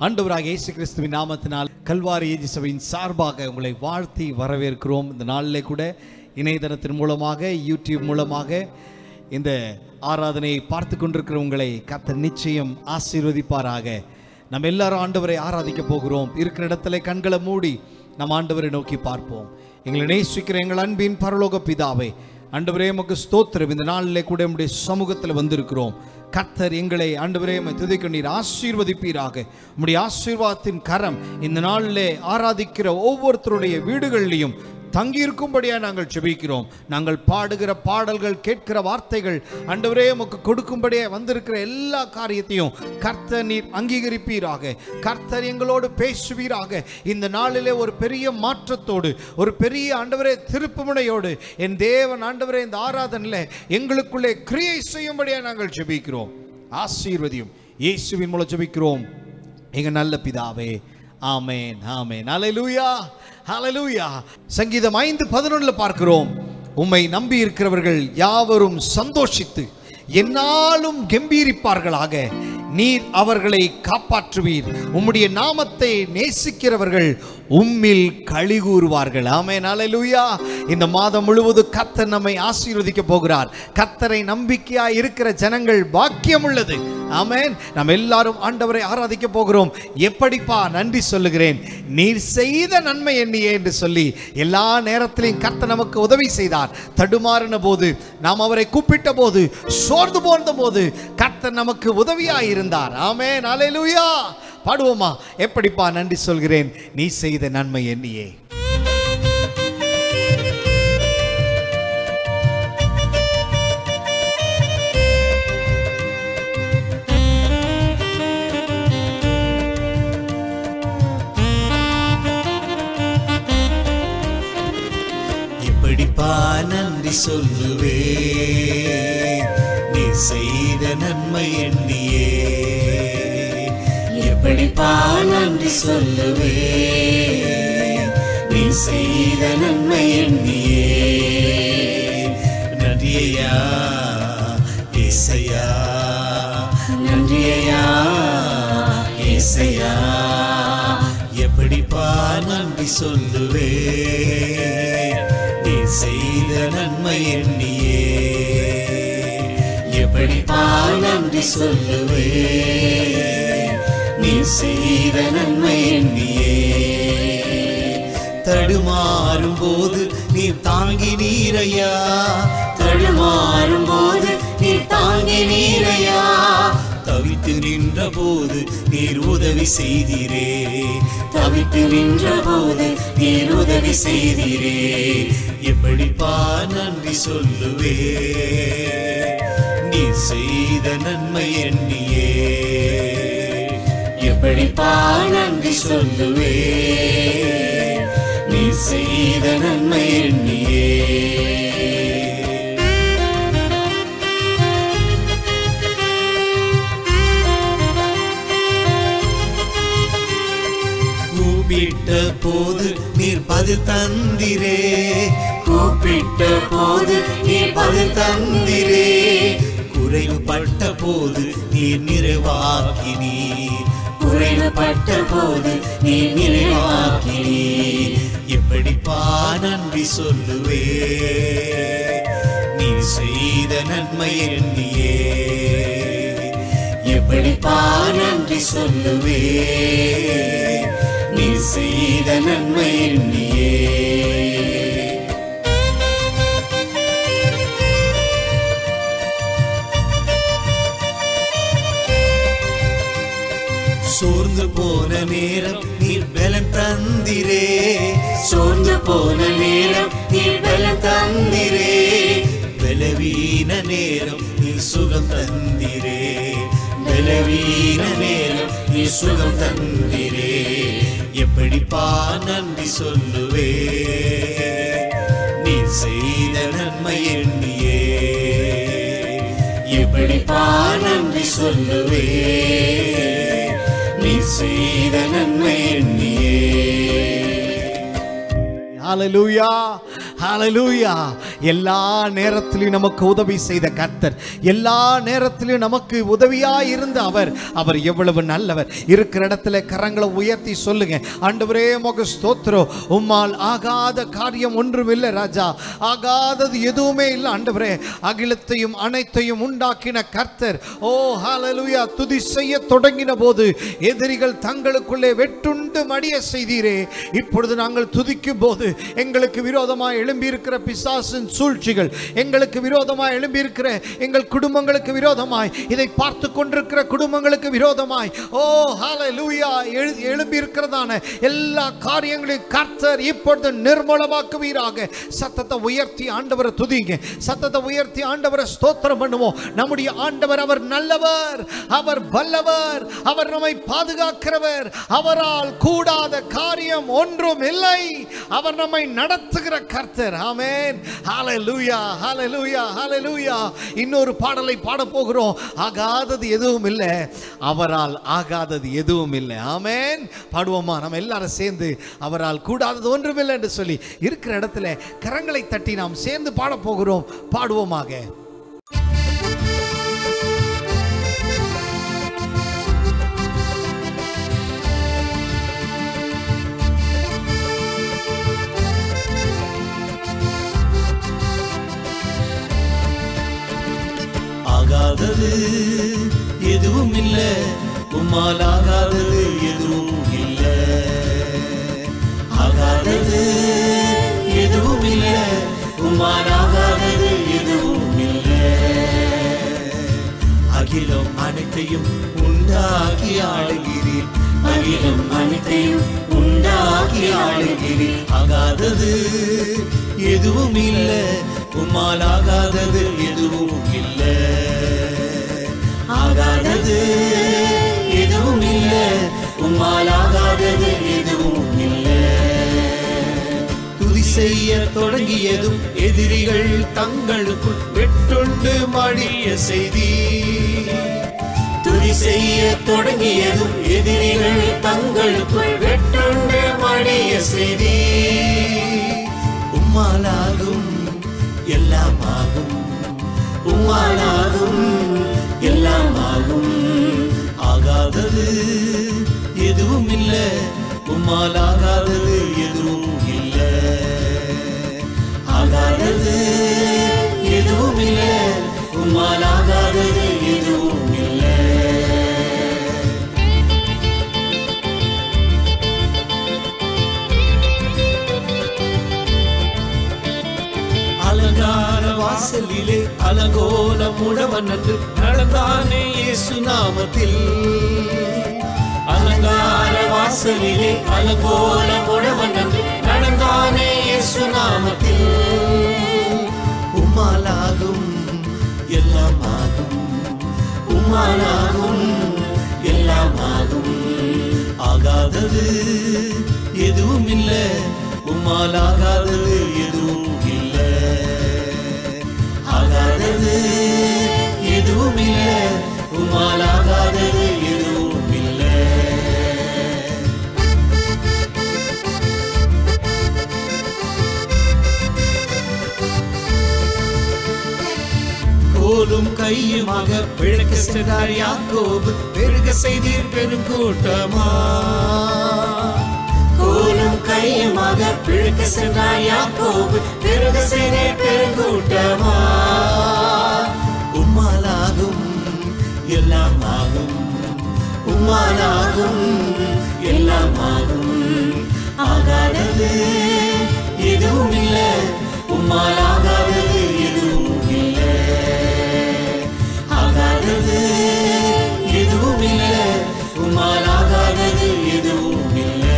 ஆண்டவராகிய இயேசு கிறிஸ்துவின் நாமத்தினால் கல்வாரி ஏஜி சபையின் சார்பாக உங்களை வாழ்த்தி வரவேற்கிறோம். இந்த நாளிலே கூட இணையதளத்தின் மூலமாக யூடியூப் மூலமாக இந்த ஆராதனையை பார்த்து கொண்டிருக்கிற உங்களை கர்த்தர் நிச்சயம் ஆசீர்வதிப்பாராக. நம்ம எல்லாரும் ஆண்டவரை ஆராதிக்க போகிறோம். இருக்கிற இடத்துல கண்களை மூடி நம்ம ஆண்டவரை நோக்கி பார்ப்போம். எங்களை நேசிக்கிற எங்கள் அன்பின் பரலோக பிதாவே, ஆண்டவரே உமக்கு ஸ்தோத்திரம். இந்த நாளிலே கூட நம்முடைய சமூகத்தில் வந்திருக்கிறோம். கர்த்தர் எங்களை ஆண்டவரே துதிக்க நீர் ஆசீர்வதிப்பீராக. உம்முடைய ஆசீர்வாதத்தின் கரம் இந்த நாளிலே ஆராதிக்கிற ஒவ்வொருத்தருடைய வீடுகளிலும் தங்கியிருக்கும்படியா நாங்கள் ஜெபிக்கிறோம். நாங்கள் பாடுகிற பாடல்கள், கேட்கிற வார்த்தைகள் ஆண்டவரே உமக்கு கொடுக்கும்படியா வந்திருக்கிற எல்லா காரியத்தையும் கர்த்தர் நீர் அங்கீகரிப்பீராக. கர்த்தர் எங்களோடு பேசுவீராக. இந்த நாளிலே ஒரு பெரிய மாற்றத்தோடு, ஒரு பெரிய ஆண்டவரே திருப்புமுனையோடு என் தேவன் ஆண்டவரே இந்த ஆராதனையிலே எங்களுக்குள்ளே கிரியை செய்யும்படியா நாங்கள் ஜெபிக்கிறோம். ஆசீர்வதியும் இயேசுவின் மூலம் ஜெபிக்கிறோம் எங்கள் நல்ல பிதாவே, ஆமென், ஆமென். ஹல்லேலூயா, ஹல்லேலூயா. சங்கீதம் 5:11 பார்க்கிறோம், உம்மை நம்பி இருக்கிறவர்கள் யாவரும் சந்தோஷித்து என்னாலும் கம்பீரிப்பார்களாக. நீர் அவர்களை காப்பாற்றுவீர். உம்முடைய நாமத்தை நேசிக்கிறவர்கள் உம்மில் களி கூறுவார்கள். ஆமென், ஹல்லேலூயா. இந்த மாதம் முழுவதும் கர்த்தர் நம்மை ஆசீர்வதிக்க போகிறார். கர்த்தரை நம்பிக்கையாய் இருக்கிற ஜனங்கள் பாக்கியம் உள்ளது. ஆமென். நம்ம எல்லாரும் ஆண்டவரை ஆராதிக்க போகிறோம். எப்படிப்பா நன்றி சொல்லுகிறேன், நீர் செய்த நன்மை எண்ணியே என்று சொல்லி எல்லா நேரத்திலையும் கர்த்தர் நமக்கு உதவி செய்தார். தடுமாறின போது, நாம் அவரை கூப்பிட்ட போது, சோர்ந்து போன போது கர்த்தர் நமக்கு உதவியாய் இருந்தார். ஆமென், ஹல்லேலூயா. பாடுவோமா? எப்படிப்பா நன்றி சொல்கிறேன், நீ செய்த நன்மை எண்ணியே. எப்படிப்பா நன்றி சொல்லுவே, நீ செய்த நன்மை எண்ணியே. எப்படிப்பா நன்றி சொல்லுவே, நீ செய்த நன்மை எண்ணியே. நன்றியா ஏசையா, நன்றியா ஏசையா. எப்படிப்பா நன்றி சொல்லுவே, நீ செய்த நன்மை எண்ணியே. எப்படிப்பா நன்றி சொல்லுவே, நீ செய்த நன்மை எண்ணியே. தடுமாறும் போது நீ தாங்கி நீரையா, தடுமாறும் போது நீ தாங்கி நீரையா. தவித்து நின்ற போது நீர் உதவி செய்தீரே, தவித்து நின்ற போது நீர் உதவி செய்தீரே. எப்படிப்பா நன்றி சொல்லுவே, நீ செய்த நன்மை எண்ணியே. எப்படிப்பா நன்றி சொல்லுவே, நீ செய்த நன்மை எண்ணியே. கூப்பிட்ட போது நீர் பதில் தந்திரே, கூப்பிட்ட போது நீர் பதில் தந்திரே. குறைவுபட்ட போது நீர் நிறைவாக்கினீர், குறைவுபட்ட போது நீர் நிறைவாக்கினீர். எப்படிப்பா நன்றி சொல்லுவே, நீ செய்த நன்மை எண்ணியே. எப்படிப்பா நன்றி சொல்லுவே, நீ செய்த நன்மை எண்ணியே. சோர்ந்து போன நேரம் நீர் பலம் தந்திரே, சோர்ந்து போன நேரம் நீர் பலம் தந்திரே. பலவீன நேரம் நீர் சுகம் தந்திரே, பலவீன நேரம் நீர் சுகம் தந்திரே. எப்படிப்பா நன்றி சொல்லுவே, நீ செய்த நன்மை எண்ணியே. எப்படிப்பா நன்றி சொல்லுவே, நீ செய்த நன்மை எண்ணியே. ஹல்லேலூயா, ஹல்லேலூயா. எல்லா நேரத்திலும் நமக்கு உதவி செய்த கர்த்தர், எல்லா நேரத்திலும் நமக்கு உதவியாய் இருந்த அவர் எவ்வளவு நல்லவர். இருக்கிற இடத்துல கரங்களை உயர்த்தி சொல்லுங்க, ஆண்டவரே உமக்கு ஸ்தோத்திரம். உம்மால் ஆகாத காரியம் ஒன்றும் இல்லை ராஜா, ஆகாதது எதுவுமே இல்லை ஆண்டவரே. அகிலத்தையும் அனைத்தையும் உண்டாக்கின கர்த்தர். ஓ ஹல்லேலூயா. துதி செய்ய தொடங்கின போது எதிரிகள் தங்களுக்குள்ளே வெட்டுண்டு மடிய செய்தீரே. இப்பொழுது நாங்கள் துதிக்கும் போது எங்களுக்கு விரோதமாக எழும்பியிருக்கிற பிசாசின் சூழ்ச்சிகள், எங்களுக்கு விரோதமாக எழும்பியிருக்கிற எங்கள் குடும்பங்களுக்கு விரோதமாய், இதை பார்த்து கொண்டிருக்கிற குடும்பங்களுக்கு விரோதமாய், ஓ ஹல்லேலூயா, எழும்பியிருக்கிறதான எல்லா காரியங்களையும் கர்த்தர் இப்பொழுது நிர்மூலமாக்குவீராக. சத்தத்தை உயர்த்தி ஆண்டவரை துதிங்க, சத்தத்தை உயர்த்தி ஆண்டவரை ஸ்தோத்திரம் பண்ணுவோம். நம்முடைய ஆண்டவர் அவர் நல்லவர், அவர் வல்லவர், அவர் நம்மை பாதுகாக்கிறவர். அவரால் கூடாத காரியம் ஒன்றும் இல்லை. அவர் நம்மை நடத்துகிற கர்த்தர். ஆமென். ஹல்லேலூயா, ஹல்லேலூயா, ஹல்லேலூயா. இன்னொரு பாடலை பாட போகிறோம். ஆகாதது எதுவும் இல்லை, அவரால் ஆகாதது எதுவும் இல்லை. ஆமென். பாடுவோமா? நம்ம எல்லாரும் சேர்ந்து அவரால் கூடாதது ஒன்றும் இல்லை என்று சொல்லி இருக்கிற இடத்துல கரங்களை தட்டி நாம் சேர்ந்து பாட போகிறோம். பாடுவோமாக. ஆகாதது எதுவும் இல்லை, உம்மால் ஆகாதது எதுவும் இல்லை. ஆகாதது எதுவும் இல்லை, உம்மால் ஆகாதது எதுவும் இல்லை. அகிலம் அனைத்தையும் உண்டாக்கி ஆளுகிறீர், அகிலம் அனைத்தையும் உண்டாக்கி ஆளுகிறீர். ஆகாதது எதுவும் இல்லை, உம்மால் ஆகாதது எதுவும் இல்லை. ஆகாதது எதுவும் இல்லை, உம்மால் ஆகாதது எதுவும் இல்லை. துதி செய்ய தொடங்கியதும் எதிரிகள் தங்களுக்குள் வெட்டுண்டு மடிய செய்தி. துதி செய்ய தொடங்கியதும் எதிரிகள் தங்களுக்குள் வெட்டுண்டு மடிய செய்தி. உம்மாலாகும் எல்லாமாகும், உம்மாலாகும் எல்லாமாகும். ஆகாதது எதுவும் இல்லை, உம்மால் ஆகாதது எதுவும் இல்லை. ஆகாதது எதுவும் இல்லை, உம்மால் ஆகாதது எதுவும் இல்லை. அலங்கார வாசலிலே அலங்கோலம் உடவன் என்று நடந்தானே இயேசு நாமத்தில். அலங்கார வாசலிலே அலங்கோலம் உடவன் என்று நடந்தானே இயேசு நாமத்தில். உம்மாலாகும் எல்லாமாகும், உம்மாலாகும் எல்லாமாகும். ஆகாதது எதுவும் இல்லை, உம்மால் ஆகாதது எதுவும் இல்லை. ஆகாதது எதுவும் இல்லை, உம்மால் ஆகாதது எதுவும் இல்லை. கோலும் கையுமாக பிழைக்க சென்றார் யாக்கோபு, பெருக செய்தீர் பெருங்கூட்டமா. கோலும் கையுமாக பிழைக்க சென்றார் யாக்கோபு, பெருக செய்தீர் பெருங்கூட்டமா. உம்மாலாகும் எல்லாமாகும், உம்மாலாகும் எல்லாமாகும். ஆகாதது எதுவும் இல்லை, உம்மால் ஆகாதது எதுவும் இல்லை. ஆகாதது எதுவும் இல்லை, உம்மால் ஆகாதது எதுவும் இல்லை.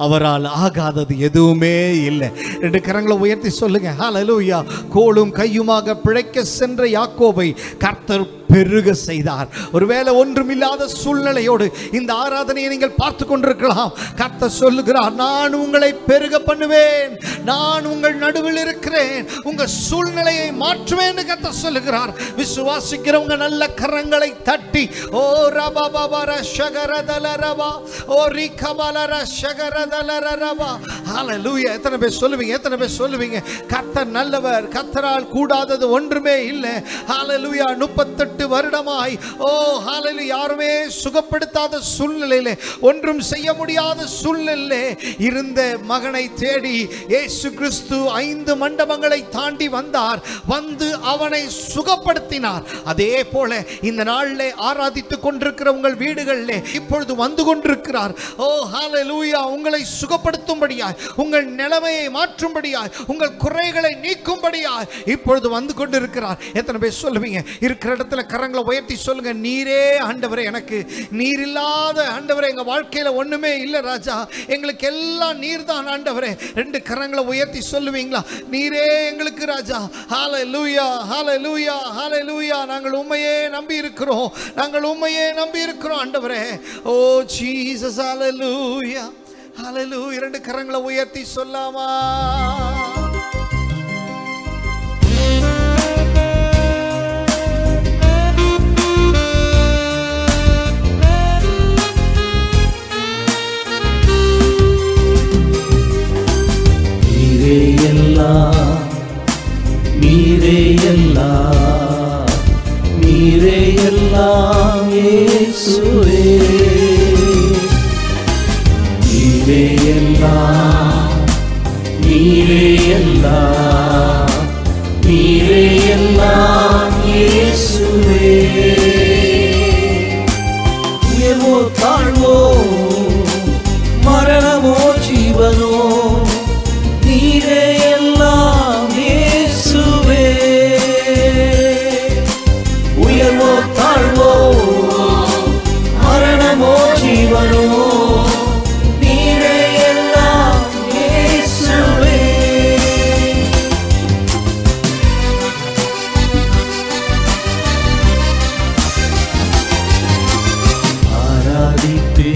அவரால் ஆகாதது எதுவுமே இல்லை. ரெண்டு கரங்களை உயர்த்தி சொல்லுங்க, ஹல்லேலூயா. கோலும் கையுமாக பிழைக்க சென்ற யாக்கோபை கர்த்தர் பெருக செய்தார். ஒருவேளை ஒன்றுமில்லாத சூழ்நிலையோடு இந்த ஆராதனையை நீங்கள் பார்த்து கொண்டிருக்கலாம். கர்த்தர் சொல்லுகிறார், நான் உங்களை பெருக பண்ணுவேன், நான் உங்கள் நடுவில் இருக்கிறேன், உங்க சூழ்நிலையை மாற்றுவேன் கர்த்தர் சொல்லுகிறார். விசுவாசிக்கிறவங்க நல்ல கரங்களை தட்டி ஓ ரபபர ஷகரதல ரபா ஓ ரிகபலர ஷகரதல ரபா. ஹல்லேலூயா. எத்தனை பேர் சொல்லுவீங்க? எத்தனை பேர் சொல்லுவீங்க? கர்த்தர் நல்லவர், கர்த்தரால் கூடாதது ஒன்றுமே இல்லை. ஹல்லேலூயா. 38 வருடமாய் ஓ ஹல்லேலூயா யாருமே சுகப்படுத்தாத சூழ்நிலையிலே, ஒன்றும் செய்ய முடியாத சூழ்நிலையிலே இருந்த மகனை தேடி இயேசு கிறிஸ்து 5 மண்டபங்களை தாண்டி வந்தார். வந்து அவனை சுகப்படுத்தினார். அதே போல இந்த நாளிலே ஆராதித்துக் கொண்டிருக்கிற உங்கள் வீடுகளிலே இப்பொழுது வந்து கொண்டிருக்கிறார். ஓ ஹல்லேலூயா. உங்களை சுகப்படுத்தும்படியாய், உங்கள் நிலைமையை மாற்றும்படியாய், உங்கள் குறைகளை நீக்கும்படியாய் இப்பொழுது வந்து கொண்டிருக்கிறார். எத்தனை பேர் சொல்லுவீங்க? இருக்கிற இடத்துல கரங்களை உயர்த்தி சொல்லுங்க, நீரே ஆண்டவரே, எனக்கு நீர் இல்லாத ஆண்டவரே எங்க வாழ்க்கையில ஒண்ணுமே இல்லை ராஜா, எங்களுக்கு எல்லாம் நீர் தான் ஆண்டவரே. 2 கரங்களை உயர்த்தி சொல்லுவீங்களா? நீரே எங்களுக்கு ராஜா. ஹல்லேலூயா, ஹல்லேலூயா, ஹல்லேலூயா. நாங்கள் உம்மையே நம்பி இருக்கிறோம், நாங்கள் உம்மையே நம்பி இருக்கிறோம் ஆண்டவரே. ஓ ஜீசஸ், ஹல்லேலூயா, ஹல்லேலூயா. 2 கரங்களை உயர்த்தி சொல்லாமா? நீரே எல்லாம், நீரே எல்லாம் இயேசுவே. நீரே எல்லாம், நீரே எல்லாம், நீரே எல்லாம் இயேசுவே. உயர்வோ தாழ்வோ, மரணமோ ஜீவனோ, நீரே எல்லாம் இயேசுவே. உயர்வோ தாழ்வோ, மரணமோ ஜீவனோ, நீரே எல்லாம் இயேசுவே. ஆராதிப்பே,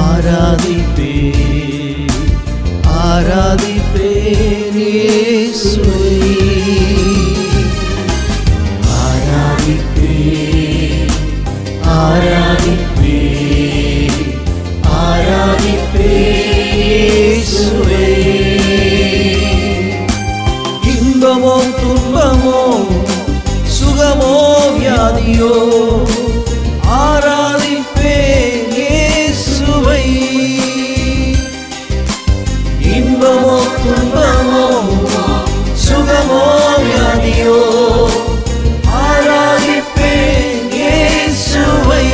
ஆராதிப்பே, ஆராதிப்பேன் இயேசுவை. ஆராதிப்பேன், ஆராதிப்பேன், ஆராதிப்பேன் இயேசுவை. இன்பமோ துன்பமோ, சுகமோ வியாதியோ, ஆராதிப்பேன் இயேசுவை. இன்பமோ துன்பமோ, சுகமோ வியாதியோ, ஆராதிப்பேன் இயேசுவை.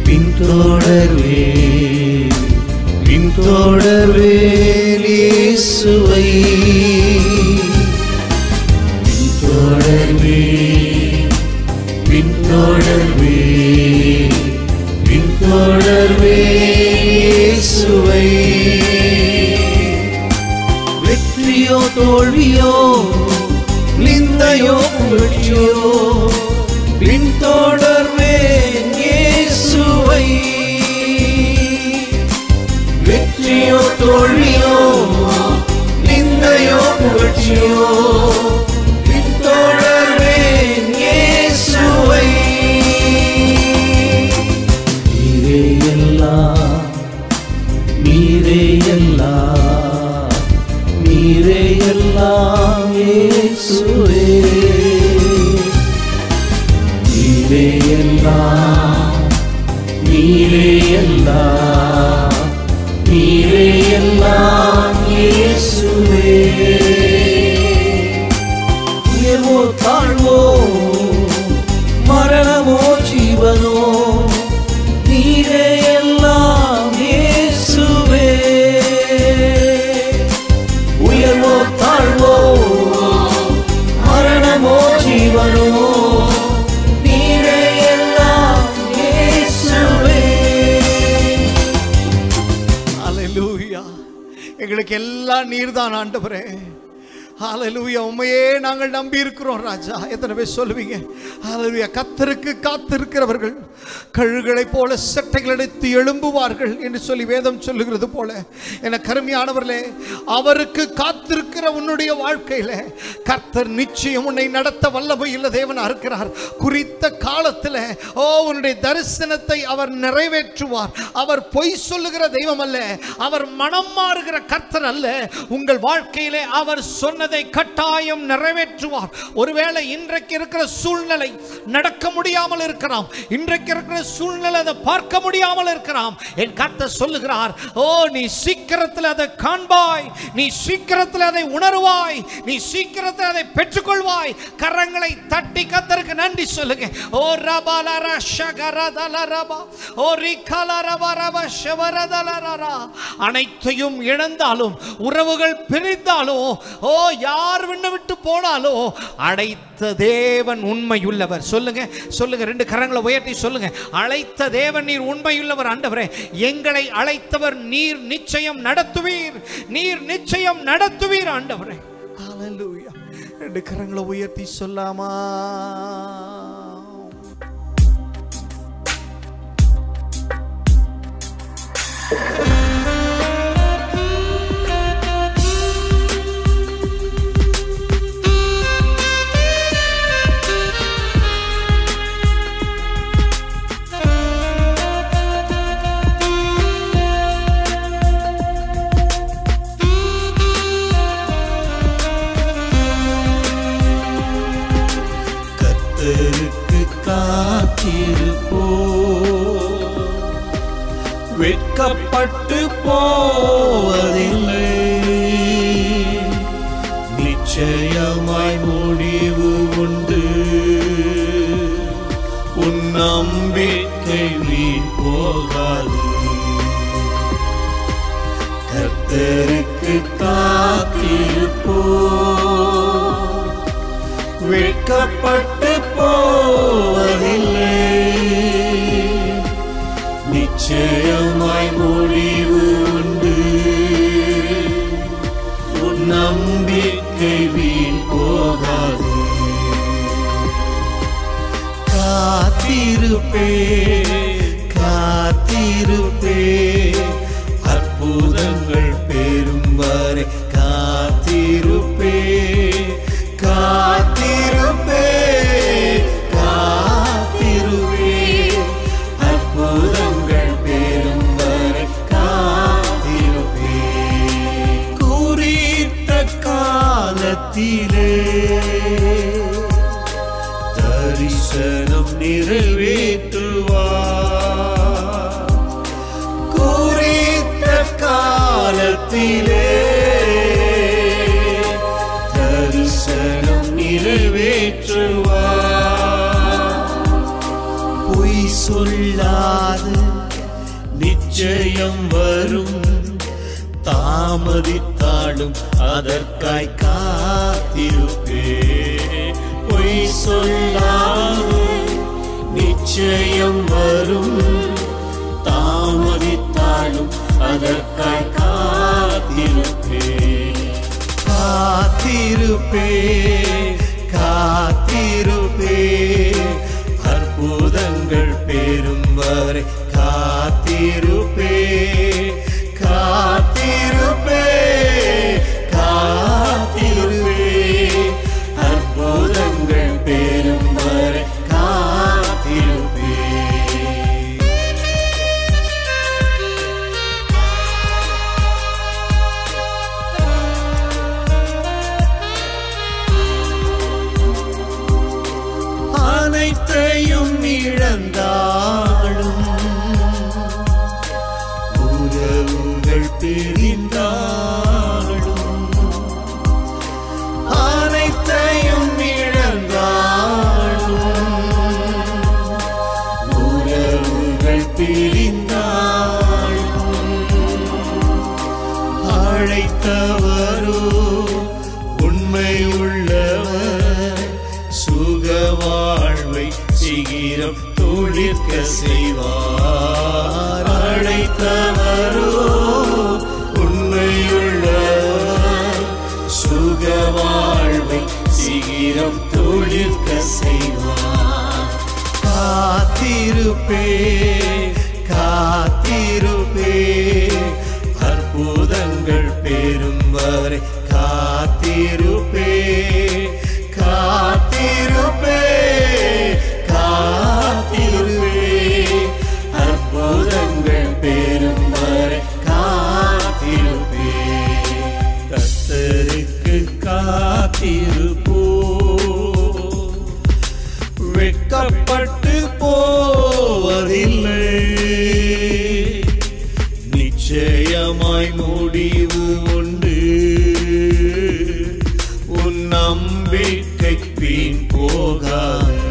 பின்தொடர்வேன், பின்தொடர்வேன் இயேசுவை. பின்தொடர்வேன், பின்தொடர்வேன், பின்தொடர்வேன் இயேசுவை. வெற்றியோ தோல்வியோ, நிந்தையோ புகழ்ச்சியோ, பின்தொடர்வேன் இயேசுவை. வெற்றியோ தோல்வியோ, நிந்தையோ புகழ்ச்சியோ, பின்தொடர்வேன் இயேசுவை. நீரே எல்லாம், நீரே எல்லாம், நீரே எல்லாம் இயேசுவே. நீரே எல்லாம், நீரே எல்லாம், நீரே எல்லாம் இயேசுவே. உயர்வோ தாழ்வோ, மரணமோ ஜீவனோ, நீரே எல்லாம் இயேசுவே. உயர்வோ தாழ்வோ, மரணமோ ஜீவனோ, நீரே எல்லாம் இயேசுவே. எல்லாம் நீர்தான் ஆண்டவரே. ஹல்லேலூயா, உம்மையே நாங்கள் நம்பி இருக்கிறோம் ராஜா. எத்தனை பேர் சொல்லுவீங்க ஹல்லேலூயா? கர்த்தருக்கு காத்திருக்கிறவர்கள் கழுகளை போல சட்டைகள் எடுத்து எழும்புவார்கள் என்று சொல்லி வேதம் சொல்லுகிறது போல, என கருமையானவர்களே, அவருக்கு காத்திருக்கிற உன்னுடைய வாழ்க்கையில கர்த்தர் நிச்சயம் உன்னை நடத்த வல்லமை உள்ள தேவனா இருக்கிறார். குறித்த காலத்தில் உன்னுடைய தரிசனத்தை அவர் நிறைவேற்றுவார். அவர் பொய் சொல்லுகிற தெய்வம் அல்ல, அவர் மனம் மாறுகிற கர்த்தர் அல்ல. உங்கள் வாழ்க்கையிலே அவர் சொன்னதை கட்டாயம் நிறைவேற்றுவார். ஒருவேளை இன்றைக்கு இருக்கிற சூழ்நிலை நடக்க முடியாமல் இருக்கலாம், இன்றைக்கு இருக்கிற சூழ்நிலை அதை பார்க்க முடியாமல் இருக்கலாம். என் கர்த்தர் சொல்லுகிறார், நீ சீக்கிரத்தில் அதை காண்பாய், நீ சீக்கிரத்தில் அதை உணர்வாய், நீ சீக்கிரத்தில் அதை பெற்றுக்கொள்வாய். கரங்களை தட்டி கர்த்தருக்கு நன்றி சொல்லுங்க. ஓ ரபாலரா ஷகரதலரபா ஓ ரிகலரபரப ஷவரதலரரா. அனைத்தையும் இழந்தாலும், உறவுகள் பிரிந்தாலும், யார் விண்ண விட்டு போனாலும், அழைத்த தேவன் உண்மையுள்ளவர். சொல்லுங்க சொல்லுங்க, ரெண்டு கரங்களை உயர்த்தி சொல்லுங்க. அழைத்த தேவன் நீர் உண்மையுள்ளவர் ஆண்டவரே. எங்களை அழைத்தவர் நீர் நிச்சயம் நடத்துவீர், நீர் நிச்சயம் நடத்துவீர் ஆண்டவரே. ஹல்லேலூயா. ரெண்டு கரங்களை உயர்த்தி சொல்லாமா? வெட்கப்பட்டு போவதில்லை, நிச்சயமாய் முடிவு உண்டு. உன் நம்பிக்கை வீண் போகாது. கர்த்தருக்கு காத்திருப்போ, வெட்கப்பட்டு போவதில்லை, நிச்சயமாய் முடிவு உண்டு. உன் நம்பிக்கை வீண் போகாது. காத்திருப்பே காத்திருப்பே, அற்புதங்கள் பெறும் வரை காத்திருப்பே காத்திருப்பே காத்திருப்பே, அற்புதங்கள் பெறும் வரை காத்திருப்பே. குறித்த காலத்திலே தரிசனம் நிறைவேற்றுவார். குறித்த காலத்திலே தரிசனம் நிறைவேற்றுவார். பொய் சொல்லாது நிச்சயம் வரும், தாமதித்தாலும் அதற்காய் காத்திருப்பே. பொய் சொல்லாது நிச்சயம் வரும், தாமதித்தாலும் அதற்காய் காத்திருப்பே. காத்திருப்பே காத்திருப்பே, அற்புதங்கள் பெறும் வரை காத்திருப்பே காத்திருப்பே காத்திருப்பே, அற்புதங்கள் பெறும் வரை காத்திருப்பே. அனைத்தையும் இழந்தாலும், உறவுகள் பிரிந்தாலும், அனைத்தையும் இழந்தாலும், உறவுகள் பிரிந்தாலும், அழைத்தவரோ உண்மையுள்ளவர், சுக வாழ்வை சீக்கிரம் துளிர்க்க செய்வார். அழைத்தவரோ உண்மையுள்ளவர், சீக்கிரம் துளிர்க்க செய்வார். காத்திருப்பே காத்திருப்பே அற்புதங்கள் பெறும் வரை காத்திருப்பே காத்திருப்பே காத்திருப்பே அற்புதங்கள் பெறும் வரை காத்திருப்பே. கர்த்தருக்கு காத்திருப்போ வெட்கப்பட்டு போவதில்லை. நிச்சயமாய் முடிவு உண்டு. உன் நம்பிக்கை வீண் போகாது.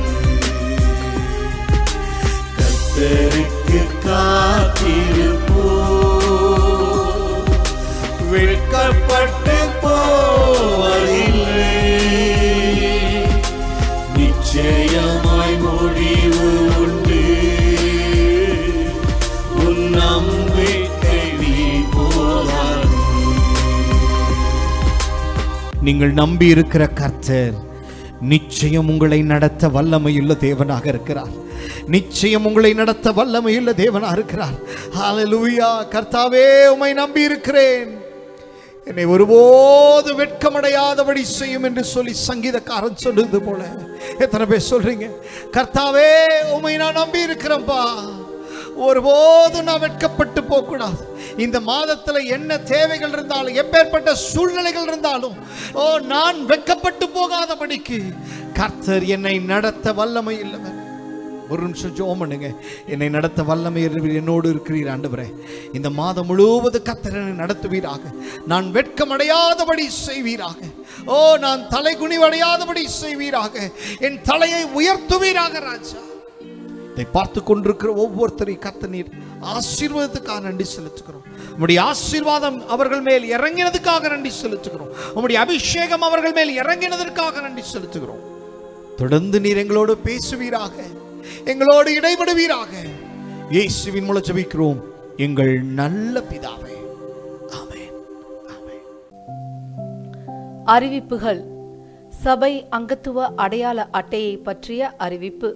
கர்த்தருக்கு காத்திருப்போ வெட்கப்பட்டு போவதில்லை. நிச்சயமாய் முடிவு உண்டு. உன் நம்பிக்கை வீண் போகாது. நீங்கள் நம்பி இருக்கிற கர்த்தர் நிச்சயம் உங்களை நடத்த வல்லமையுள்ள தேவனாக இருக்கிறார். நிச்சயம் உங்களை நடத்த வல்லமையுள்ள தேவனாக இருக்கிறார். ஹல்லேலூயா. கர்த்தாவே, உம்மை நம்பி இருக்கிறேன், என்னை ஒருபோது வெட்கமடையாதபடி செய்யும் என்று சொல்லி சங்கீதக்காரன் சொல்றது போல எத்தனை பேர் சொல்றீங்க? கர்த்தாவே, உம்மை நான் நம்பி இருக்கிறேன்ப்பா, ஒருபோதும் நான் வெட்கப்பட்டு போக கூடாது. இந்த மாதத்துல என்ன தேவைகள் இருந்தாலும், எப்பேற்பட்ட சூழ்நிலைகள் இருந்தாலும், நான் வெட்கப்பட்டு போகாதபடிக்கு கர்த்தர் என்னை நடத்த வல்லமை இல்லவர். ஒரு நிமிஷம் ஜெபம் பண்ணுங்க. என்னை நடத்த வல்லமை என்னோடு இருக்கிறீர் ஆண்டவரே. இந்த மாதம் முழுவதும் கர்த்தர் என்னை நடத்துவீராக. நான் வெட்கமடையாதபடி செய்வீராக. நான் தலை குனிவடையாதபடி செய்வீராக. என் தலையை உயர்த்துவீராக ராஜா. இதை பார்த்து கொண்டிருக்கிற ஒவ்வொருத்தரையும் கர்த்தர் நீர் ஆசீர்வாதத்துக்காக நன்றி செலுத்துகிறோம். உம்முடைய ஆசீர்வாதம் அவர்கள் மேல் இறங்கினதுக்காக நன்றி செலுத்துகிறோம். உம்முடைய அபிஷேகம் அவர்கள் மேல் இறங்கினதற்காக நன்றி செலுத்துகிறோம். தொடர்ந்து நீர் எங்களோடு பேசுவீராக, எங்களோடு இடைபடுவீராக. இயேசுவின் மூலம் ஜெபிக்கிறோம் எங்கள் நல்ல பிதாவே. ஆமென். ஆமென். அறிவிப்புகள். சபை அங்கத்துவ அடையாள அட்டையை பற்றிய அறிவிப்பு.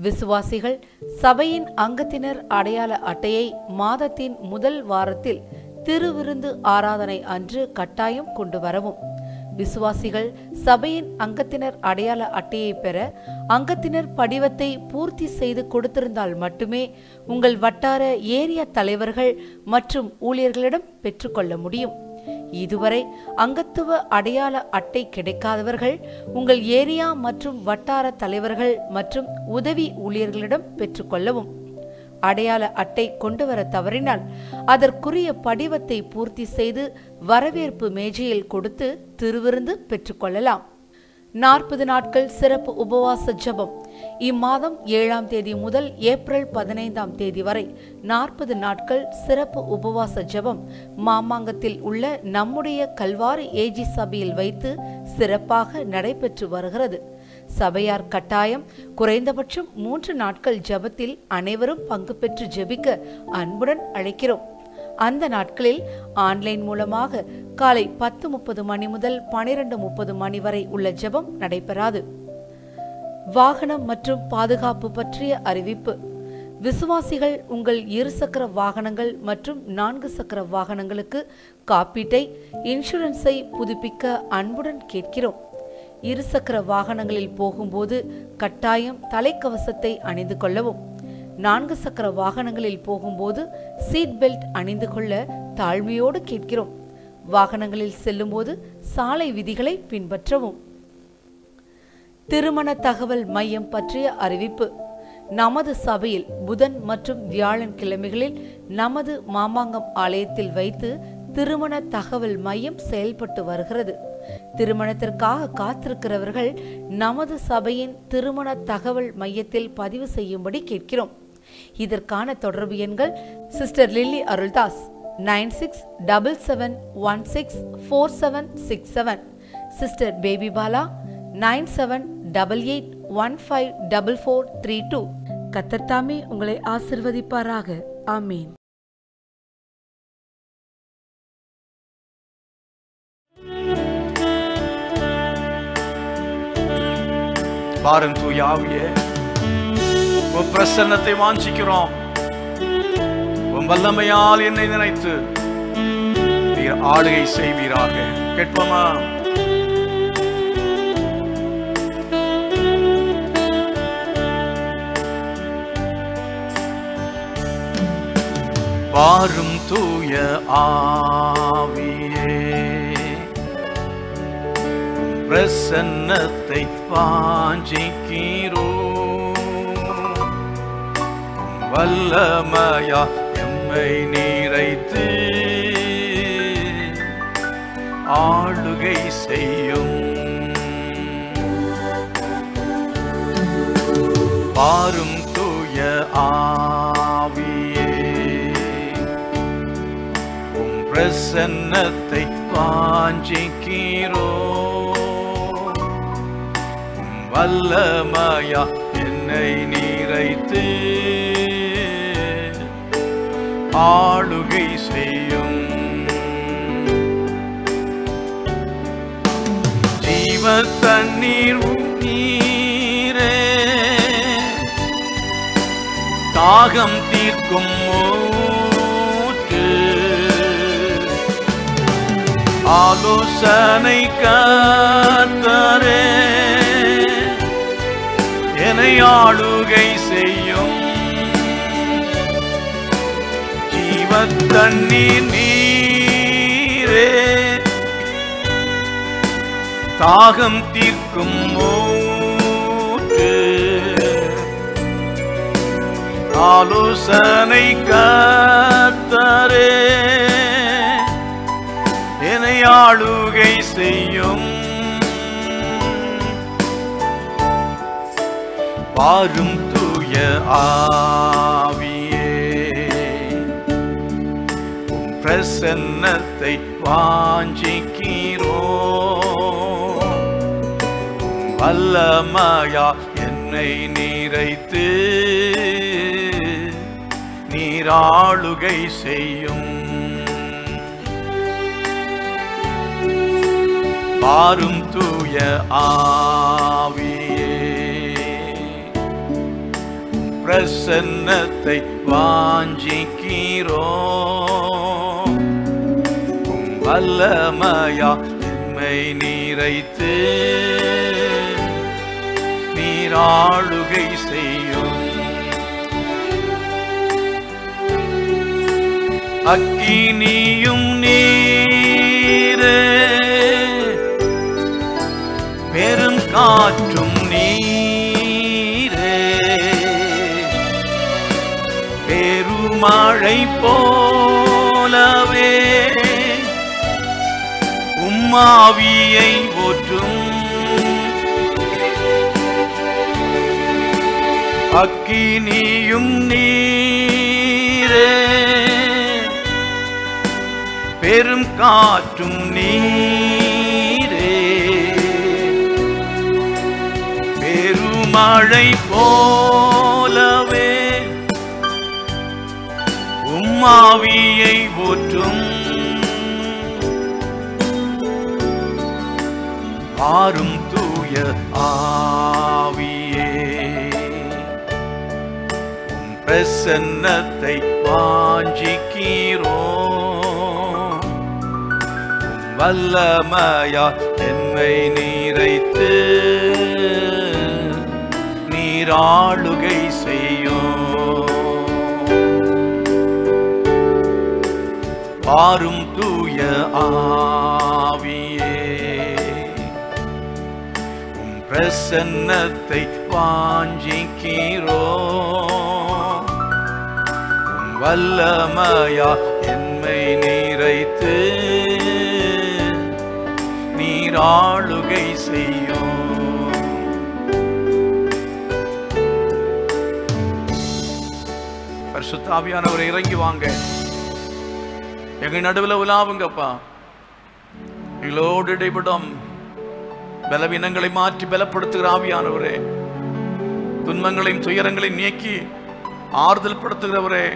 விசுவாசிகள் சபையின் அங்கத்தினர் அடையாள அட்டையை மாதத்தின் முதல் வாரத்தில் திருவிருந்து ஆராதனை அன்று கட்டாயம் கொண்டு வரவும். விசுவாசிகள் சபையின் அங்கத்தினர் அடையாள அட்டையை பெற அங்கத்தினர் படிவத்தை பூர்த்தி செய்து கொடுத்திருந்தால் மட்டுமே உங்கள் வட்டார ஏரியா தலைவர்கள் மற்றும் ஊழியர்களிடம் பெற்றுக்கொள்ள முடியும். இதுவரை அங்கத்துவ அடையாள அட்டை கிடைக்காதவர்கள் உங்கள் ஏரியா மற்றும் வட்டார தலைவர்கள் மற்றும் உதவி ஊழியர்களிடம் பெற்றுக்கொள்ளவும். அடையாள அட்டை கொண்டு வர தவறினால் அதற்குரிய படிவத்தை பூர்த்தி செய்து வரவேற்பு மேஜையில் கொடுத்து திருவிருந்து பெற்றுக்கொள்ளலாம். 40 நாட்கள் சிறப்பு உபவாச ஜெபம். இம்மாதம் 7ஆம் தேதி முதல் ஏப்ரல் 15ஆம் தேதி வரை 40 நாட்கள் சிறப்பு உபவாச ஜெபம் மாமாங்கத்தில் உள்ள நம்முடைய கல்வாரி ஏஜி சபையில் வைத்து சிறப்பாக நடைபெற்று வருகிறது. சபையார் கட்டாயம் குறைந்தபட்சம் 3 நாட்கள் ஜெபத்தில் அனைவரும் பங்கு பெற்று ஜெபிக்க அன்புடன் அழைக்கிறோம். அந்த நாட்களில் ஆன்லைன் மூலமாக காலை 10:30 மணி முதல் 12:30 மணி வரை உள்ள ஜெபம் நடைபெறாது. வாகனம் மற்றும் பாதுகாப்பு பற்றிய அறிவிப்பு. விசுவாசிகள் உங்கள் 2 சக்கர வாகனங்கள் மற்றும் 4 சக்கர வாகனங்களுக்கு காப்பீட்டை, இன்சூரன்ஸை புதுப்பிக்க அன்புடன் கேட்கிறோம். 2 சக்கர வாகனங்களில் போகும்போது கட்டாயம் தலைக்கவசத்தை அணிந்து கொள்ளவும். 4 சக்கர வாகனங்களில் போகும்போது சீட் பெல்ட் அணிந்து கொள்ள தாழ்மையோடு கேட்கிறோம். வாகனங்களில் செல்லும்போது சாலை விதிகளை பின்பற்றவும். திருமண தகவல் மையம் பற்றிய அறிவிப்பு. நமது சபையில் புதன் மற்றும் வியாழன் கிழமைகளில் நமது மாமாங்கம் ஆலயத்தில் வைத்து திருமண தகவல் மையம் செயல்பட்டு வருகிறது. திருமணத்திற்காக காத்திருக்கிறவர்கள் நமது சபையின் திருமண தகவல் மையத்தில் பதிவு செய்யும்படி கேட்கிறோம். இதற்கான தொடர்பு எண்கள் sister Lilly Aruldas 9677164767, sister Baby Bala 9788154432. கர்த்தர் தாமே உங்களை ஆசிர்வதிப்பாராக. ஆமீன். பாரும் தூய ஆவியே, உம் பிரசன்னத்தை வாஞ்சிக்கிறோம். உம் வல்லமையால் என்னை நினைத்து நீர் ஆளுகை செய்வீராக. கேட்போமா? வாரும் தூய ஆவியே, பிரசன்னத்தை வாஞ்சிக்கிறோம். வல்லமையா எம்மை நிறைத்து ஆளுகை செய்யும். வாரும் தூய ஆவியே, பிரசன்னத்தை வாஞ்சிக்கிறோம். வல்லமையா என்னை நிறைத்து ஆளுகை செய்யும். ஜீவ தண்ணீர் நீரே, தாகம் தீர்க்கும் ஆலோசனை கர்த்தரே, என்னை ஆளுகை செய்யும். ஜீவத் தண்ணீர் நீரே, தாகம் தீர்க்கும் ஊற்று. ஆலோசனை கர்த்தரே, என்னை ஆளுகை செய்யும். வாரும் தூய ஆவியே, உம் பிரசன்னத்தை வாஞ்சிக்கிறோம். வல்லமையா என்னை நிறைத்து நீர் ஆளுகை செய்யும். வாரும் தூய ஆவியே, பிரசன்னத்தை வாஞ்சிக்கிறோம். வல்லமையா எம்மை நிறைத்து நீர் ஆளுகை செய்யும். அக்கினியும் நீரே, பெரும் காற்றும் நீரே, பெருமழை போலவே உம்மாவியை போற்றும். அக்கினியும் நீரே, பெரும் காற்றும் நீரே, பெருமழை போலவே உம்மாவியை போற்றும். வாரும் தூய ஆவியே, உம் பிரசன்னத்தை வாஞ்சிக்கிறோம். வல்லமையா என்னை நிறைத்து நீர் ஆளுகை செய்யும். வாரும் தூய ஆவியே, உம் பிரசன்னத்தை வாஞ்சிக்கிறோம். வல்லமையா என்னை நிறைத்து நீர் ஆளுகை செய்யும். பரிசுத்த ஆவியானவரை இறங்கி வாங்க, எங்க நடுவில் உலாவுங்கப்பா. எங்களோடு இடைப்படும் பலவீனங்களை மாற்றி பலப்படுத்துகிற ஆவியானவரே, துன்பங்களையும் துயரங்களையும் நீக்கி ஆறுதல் படுத்துகிறவரே,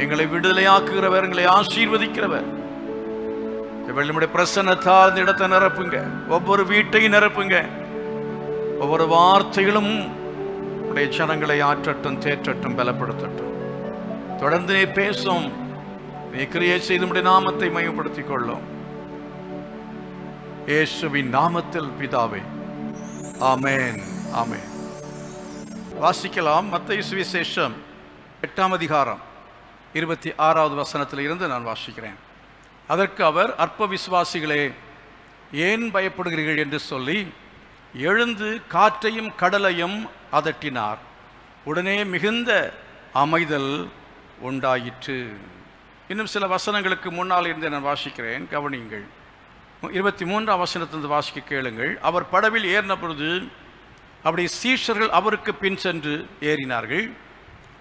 எங்களை விடுதலையாக்குகிறவர், எங்களை ஆசீர்வதிக்கிறவர். நம்முடைய பிரசன்னத்தால் இந்த இடத்தை நிரப்புங்க, ஒவ்வொரு வீட்டையும் நிரப்புங்க. ஒவ்வொரு வார்த்தைகளும் உடைய ஜனங்களை ஆற்றட்டும், தேற்றட்டும், பலப்படுத்தட்டும். தொடர்ந்து நீ பேசும், நீ கிரியை செய்து உடைய நாமத்தை மையப்படுத்திக் கொள்ளும். இயேசுவின் நாமத்தில் பிதாவே, ஆமென், ஆமென். வாசிக்கலாம். மத்தேயு சுவிசேஷம் 8ஆம் அதிகாரம் 26வது வசனத்தில் இருந்து நான் வாசிக்கிறேன். அதற்கு அவர், அற்ப விசுவாசிகளே, ஏன் பயப்படுகிறீர்கள் என்று சொல்லி எழுந்து காற்றையும் கடலையும் அதட்டினார். உடனே மிகுந்த அமைதல் உண்டாயிற்று. இன்னும் சில வசனங்களுக்கு முன்னால் இருந்து நான் வாசிக்கிறேன், கவனியுங்கள். 23ஆம் வசனத்திலிருந்து வாசிக்க கேளுங்கள். அவர் படவில் ஏறின பொழுது அப்படி சீஷர்கள் அவருக்கு பின் சென்று ஏறினார்கள்.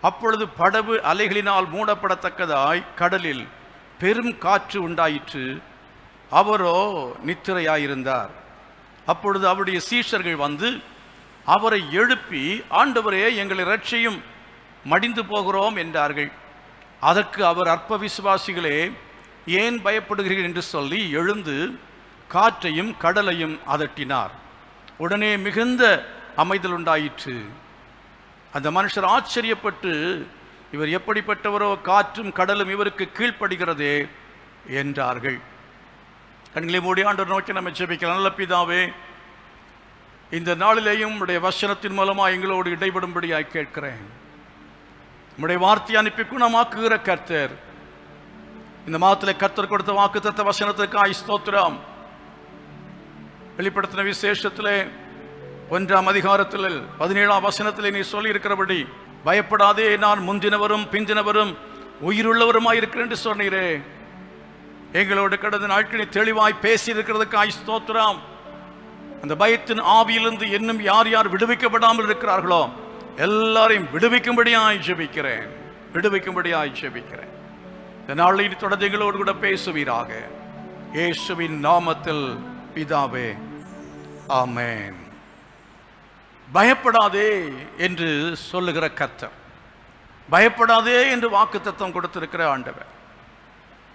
அப்பொழுது படவு அலைகளினால் மூடப்படத்தக்கதாய் கடலில் பெரும் காற்று உண்டாயிற்று. அவரோ நித்திரையாயிருந்தார். அப்பொழுது அவருடைய சீஷர்கள் வந்து அவரை எழுப்பி, ஆண்டவரே, எங்களை இரட்சியும், மடிந்து போகிறோம் என்றார்கள். அதற்கு அவர், அற்ப விசுவாசிகளே, ஏன் பயப்படுகிறீர்கள் என்று சொல்லி எழுந்து காற்றையும் கடலையும் அதட்டினார். உடனே மிகுந்த அமைதல் உண்டாயிற்று. அந்த மனுஷர் ஆச்சரியப்பட்டு, இவர் எப்படிப்பட்டவரோ, காற்றும் கடலும் இவருக்கு கீழ்ப்படுகிறதே என்றார்கள். கண்களை மூடி ஆண்டவர் நோக்கி நம்ம ஜெபிக்கலாம். நல்ல பிதாவே, இந்த நாளிலேயும் உடைய வசனத்தின் மூலமாக எங்களோடு இடைபடும்படியாய் கேட்கிறேன். உடைய வார்த்தை அனுப்பி குணமாக்குகிற கர்த்தர், இந்த மாதத்தில் கர்த்தர் கொடுத்த வாக்குத்தத்த வசனத்திற்காய் ஸ்தோத்திரம். வெளிப்படுத்தின விசேஷத்திலே 1ஆம் அதிகாரத்தில் 17ஆம் வசனத்திலே நீ சொல்லி இருக்கிறபடி, பயப்படாதே, நான் முந்தினவரும் பிந்தினவரும் உயிருள்ளவருமாயிருக்கிறேன் என்று சொன்னீரே. எங்களோடு கடந்த நாட்களில் தெளிவாய் பேசி இருக்கிறதுக்காய் ஸ்தோத்திரம். அந்த பயத்தின் ஆவியிலிருந்து இன்னும் யார் யார் விடுவிக்கப்படாமல் இருக்கிறார்களோ எல்லாரையும் விடுவிக்கும்படியாய் ஜெபிக்கிறேன், விடுவிக்கும்படியாய் ஜெபிக்கிறேன். இந்த நாளில் தொடர்ந்து எங்களோடு கூட பேசுவீராக. இயேசுவின் நாமத்தில் பிதாவே, ஆமென். பயப்படாதே என்று சொல்லுகிற கர்த்தர், பயப்படாதே என்று வாக்குத்தத்தம் கொடுத்திருக்கிற ஆண்டவர்,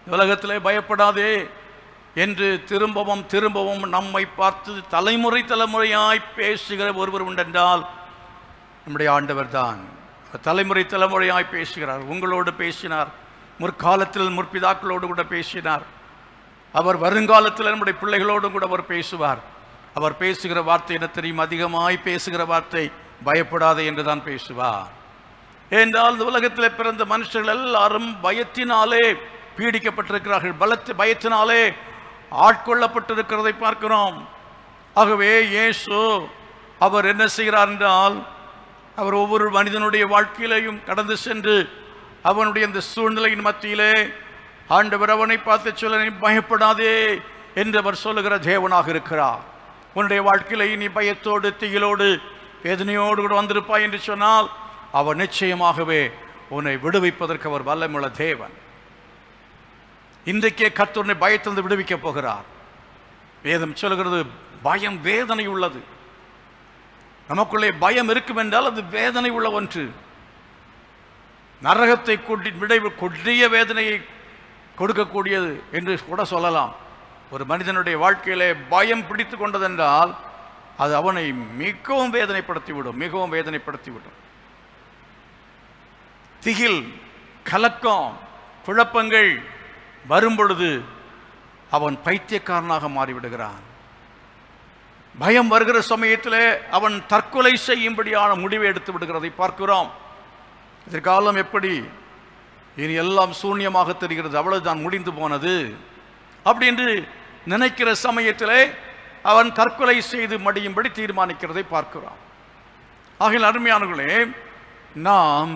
உலகத்திலே பயப்படாதே என்று திரும்பவும் திரும்பவும் நம்மை பார்த்து தலைமுறை தலைமுறையாய் பேசுகிற ஒருவர் உண்டென்றால் நம்முடைய ஆண்டவர் தான். தலைமுறை தலைமுறையாய் பேசுகிறார். உங்களோடு பேசினார், முற்காலத்தில் முற்பிதாக்களோடு கூட பேசினார். அவர் வருங்காலத்தில் நம்முடைய பிள்ளைகளோடும் கூட அவர் பேசுவார். அவர் பேசுகிற வார்த்தை என்ன தெரியும்? அதிகமாய் பேசுகிற வார்த்தை பயப்படாதே என்று தான் பேசுவார். ஏனென்றால் இந்த உலகத்தில் பிறந்த மனுஷர்கள் எல்லாரும் பயத்தினாலே பீடிக்கப்பட்டிருக்கிறார்கள், பயத்தினாலே ஆட்கொள்ளப்பட்டிருக்கிறதை பார்க்கிறோம். ஆகவே இயேசு அவர் என்ன செய்கிறார் என்றால், அவர் ஒவ்வொரு மனிதனுடைய வாழ்க்கையிலையும் கடந்து சென்று அவனுடைய இந்த சூழ்நிலையின் மத்தியிலே ஆண்டவர் அவனை பார்த்து சொல்ல, நீ பயப்படாதே என்று அவர் சொல்லுகிற தேவனாக இருக்கிறார். உன்னுடைய வாழ்க்கையில நீ பயத்தோடு திகிலோடு வேதனையோடு கூட வந்திருப்பாய் என்று சொன்னால் அவர் நிச்சயமாகவே உன்னை விடுவிப்பதற்கு அவர் வல்லமுள்ள தேவன். இன்றைக்கே கர்த்தர் உன்னை பயத்திலிருந்து விடுவிக்க போகிறார். வேதம் சொல்கிறது, பயம் வேதனை உள்ளது. நமக்குள்ளே பயம் இருக்கும் என்றால் அது வேதனை உள்ள ஒன்று. நரகத்தை கொடிய வேதனையை கொடுக்கக்கூடியது என்று கூட சொல்லலாம். ஒரு மனிதனுடைய வாழ்க்கையிலே பயம் பிடித்து கொண்டதென்றால் அது அவனை மிகவும் வேதனைப்படுத்திவிடும், மிகவும் வேதனைப்படுத்திவிடும். திகில், கலக்கம், குழப்பங்கள் வரும் பொழுது அவன் பைத்தியக்காரனாக மாறிவிடுகிறான். பயம் வருகிற சமயத்திலே அவன் தற்கொலை செய்யும்படியான முடிவை எடுத்து விடுகிறதை பார்க்கிறோம். எதிர்காலம் எப்படி, இனி எல்லாம் சூன்யமாக தெரிகிறது, அவ்வளவுதான், முடிந்து போனது அப்படி என்று நினைக்கிற சமயத்திலே அவன் தற்கொலை செய்து மடியும்படி தீர்மானிக்கிறதை பார்க்கிறோம். ஆகிய அருமையானவர்களே, நாம்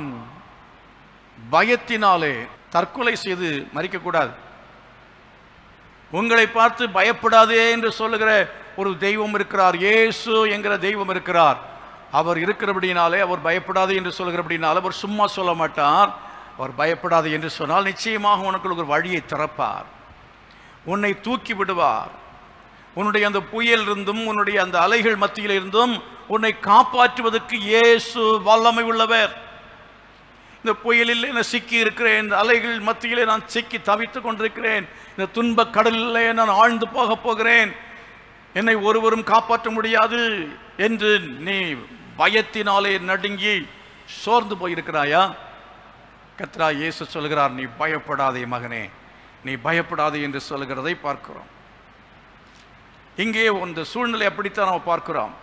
பயத்தினாலே தற்கொலை செய்து மறிக்கக்கூடாது. உங்களை பார்த்து பயப்படாதே என்று சொல்லுகிற ஒரு தெய்வம் இருக்கிறார், இயேசு என்கிற தெய்வம் இருக்கிறார். அவர் இருக்கிறபடினாலே, அவர் பயப்படாதே என்று சொல்கிறபடினாலே அவர் சும்மா சொல்ல மாட்டார். அவர் பயப்படாதே என்று சொன்னால் நிச்சயமாக உனக்கு ஒரு வழியை திறப்பார், உன்னை தூக்கி விடுவார். உன்னுடைய அந்த புயல் இருந்தும் உன்னுடைய அந்த அலைகள் மத்தியில் இருந்தும் உன்னை காப்பாற்றுவதற்கு இயேசு வல்லமை உள்ளவர். இந்த புயலில் நான் சிக்கி இருக்கிறேன், இந்த அலைகள் மத்தியிலே நான் சிக்கி தவித்துக் கொண்டிருக்கிறேன், இந்த துன்ப கடலிலே நான் ஆழ்ந்து போக போகிறேன், என்னை ஒருவரும் காப்பாற்ற முடியாது என்று நீ பயத்தினாலே நடுங்கி சோர்ந்து போயிருக்கிறாயா? கர்த்தராகிய இயேசு சொல்கிறார், நீ பயப்படாதே மகனே, நீ பயப்படாதே என்று சொல்கிறதை பார்க்கிறோம். இங்கே இந்த சூழ்நிலை அப்படித்தான் நாம் பார்க்கிறோம்.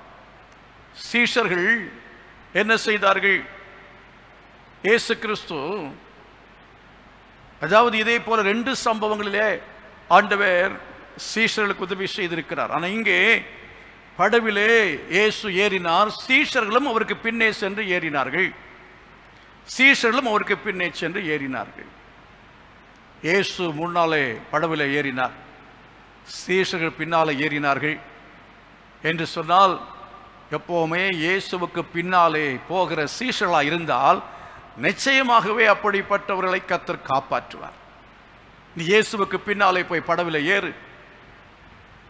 சீஷர்கள் என்ன செய்தார்கள்? இயேசு கிறிஸ்து, அதாவது இதே போல 2 சம்பவங்களிலே ஆண்டவர் சீஷர்களுக்கு உதவி செய்திருக்கிறார். ஆனால் இங்கே படவிலே இயேசு ஏறினார், சீஷர்களும் அவருக்கு பின்னே சென்று ஏறினார்கள். சீஷர்களும் அவருக்கு பின்னே சென்று ஏறினார்கள். இயேசு முன்னாலே படவிலே ஏறினார், சீஷர்கள் பின்னாலே ஏறினார்கள் என்று சொன்னால், எப்போவுமே இயேசுவுக்கு பின்னாலே போகிற சீஷர்களாக இருந்தால் நிச்சயமாகவே அப்படிப்பட்டவர்களை கர்த்தர் காப்பாற்றுவார். நீ இயேசுவுக்கு பின்னாலே போய் படவிலே ஏறு.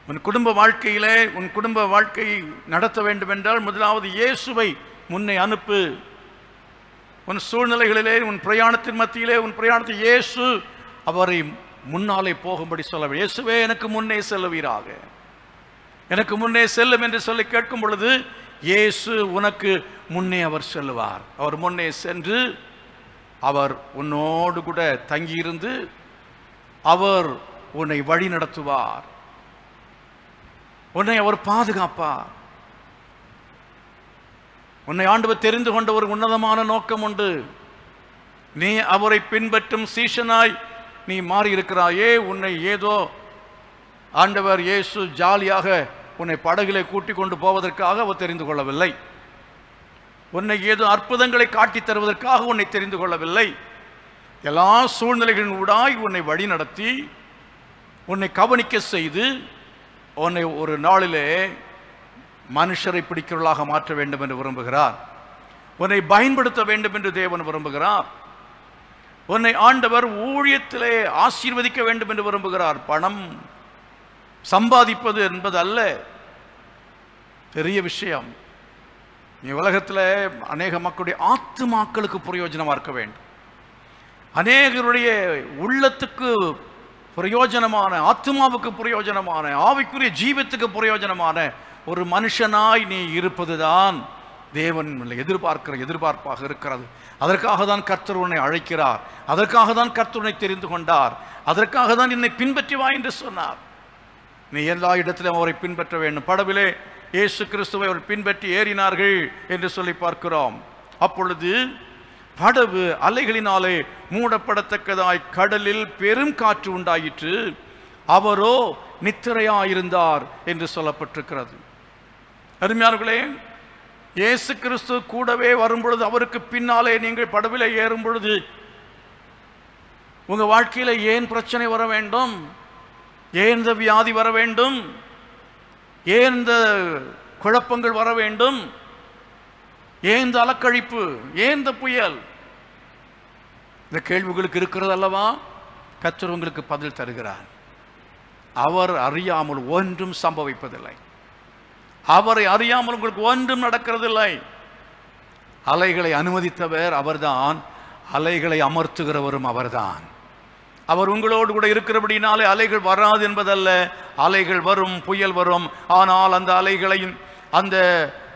உன் குடும்ப வாழ்க்கையிலே உன் குடும்ப வாழ்க்கையை நடத்த வேண்டும் என்றால் முதலாவது இயேசுவை முன்னே அனுப்பு. உன் சூழ்நிலைகளிலே, உன் பிரயாணத்தின் மத்தியிலே, உன் பிரயாணத்தை இயேசு அவரை முன்னாலே போகும்படி சொல்ல, இயேசுவே எனக்கு முன்னே செல்லுவீராக, எனக்கு முன்னே செல்லும் என்று சொல்லி கேட்கும் பொழுது இயேசு உனக்கு முன்னே அவர் செல்லுவார். அவர் முன்னே சென்று அவர் உன்னோடு கூட தங்கியிருந்து அவர் உன்னை வழி நடத்துவார், உன்னை அவர் பாதுகாப்பார். உன்னை ஆண்டவர் தெரிந்து கொண்ட ஒரு உன்னதமான நோக்கம் உண்டு. நீ அவரை பின்பற்றும் சீஷனாய் நீ மாறி இருக்கிறாயே. உன்னை ஏதோ ஆண்டவர் இயேசு ஜாலியாக உன்னை படகிலே கூட்டிக் கொண்டு போவதற்காக அவர் தெரிந்து கொள்ளவில்லை. உன்னை ஏதோ அற்புதங்களை காட்டி தருவதற்காக உன்னை தெரிந்து கொள்ளவில்லை. எல்லா சூழ்நிலைகளின் ஊடாய் உன்னை வழி நடத்தி உன்னை கவனிக்க செய்து உன்னை ஒரு நாளிலே மனுஷரை பிடிக்கிறவர்களாக மாற்ற வேண்டும் என்று விரும்புகிறார். உன்னை பயன்படுத்த வேண்டும் என்று தேவன் விரும்புகிறார். உன்னை ஆண்டவர் ஊழியத்திலே ஆசீர்வதிக்க வேண்டும் என்று விரும்புகிறார். பணம் சம்பாதிப்பது என்பது அல்ல பெரிய விஷயம். நீ உலகத்தில் அநேக மக்களுடைய ஆத்துமாக்களுக்கு பிரயோஜனமாக இருக்க வேண்டும். அநேகருடைய உள்ளத்துக்கு பிரயோஜனமான, ஆத்மாவுக்கு பிரயோஜனமான, ஆவிக்குரிய ஜீவத்துக்கு பிரயோஜனமான ஒரு மனுஷனாய் நீ இருப்பதுதான் தேவன் எதிர்பார்க்கிற எதிர்பார்ப்பாக இருக்கிறது. அதற்காக தான் கர்த்தர் உன்னை அழைக்கிறார், அதற்காக தான் கர்த்தர் உன்னை தெரிந்து கொண்டார், அதற்காக தான் என்னை பின்பற்றி வா என்று சொன்னார். நீ எல்லா இடத்திலும் அவரை பின்பற்ற வேண்டும். படவிலே இயேசு கிறிஸ்துவை அவர் பின்பற்றி ஏறினார்கள் என்று சொல்லி பார்க்கிறோம். அப்பொழுது படவு அலைகளினாலே மூடப்படத்தக்கதாய் கடலில் பெரும் காற்று உண்டாயிற்று, அவரோ நித்திரையாயிருந்தார் என்று சொல்லப்பட்டிருக்கிறது. அருமையானவர்களே, இயேசு கிறிஸ்து கூடவே வரும்பொழுது, அவருக்கு பின்னாலே நீங்கள் படவிலே ஏறும் பொழுது உங்க வாழ்க்கையில ஏன் பிரச்சனை வர வேண்டும்? ஏன் இந்த வியாதி வர வேண்டும்? ஏன் இந்த குழப்பங்கள் வர வேண்டும்? ஏன் இந்த அலக்கழிப்பு? ஏன் இந்த புயல்? இந்த கேள்விகளுக்கு இருக்கிறது அல்லவா? கர்த்தர் உங்களுக்கு பதில் தருகிறார். அவர் அறியாமல் ஒன்றும் சம்பவிப்பதில்லை. அவரை அறியாமல் உங்களுக்கு ஒன்றும் நடக்கிறதில்லை. அலைகளை அனுமதித்தவர் அவர்தான், அலைகளை அமர்த்துகிறவரும் அவர்தான். அவர் உங்களோடு கூட இருக்கிறபடினாலே அலைகள் வராது என்பதல்ல, அலைகள் வரும், புயல் வரும். ஆனால் அந்த அலைகளையும் அந்த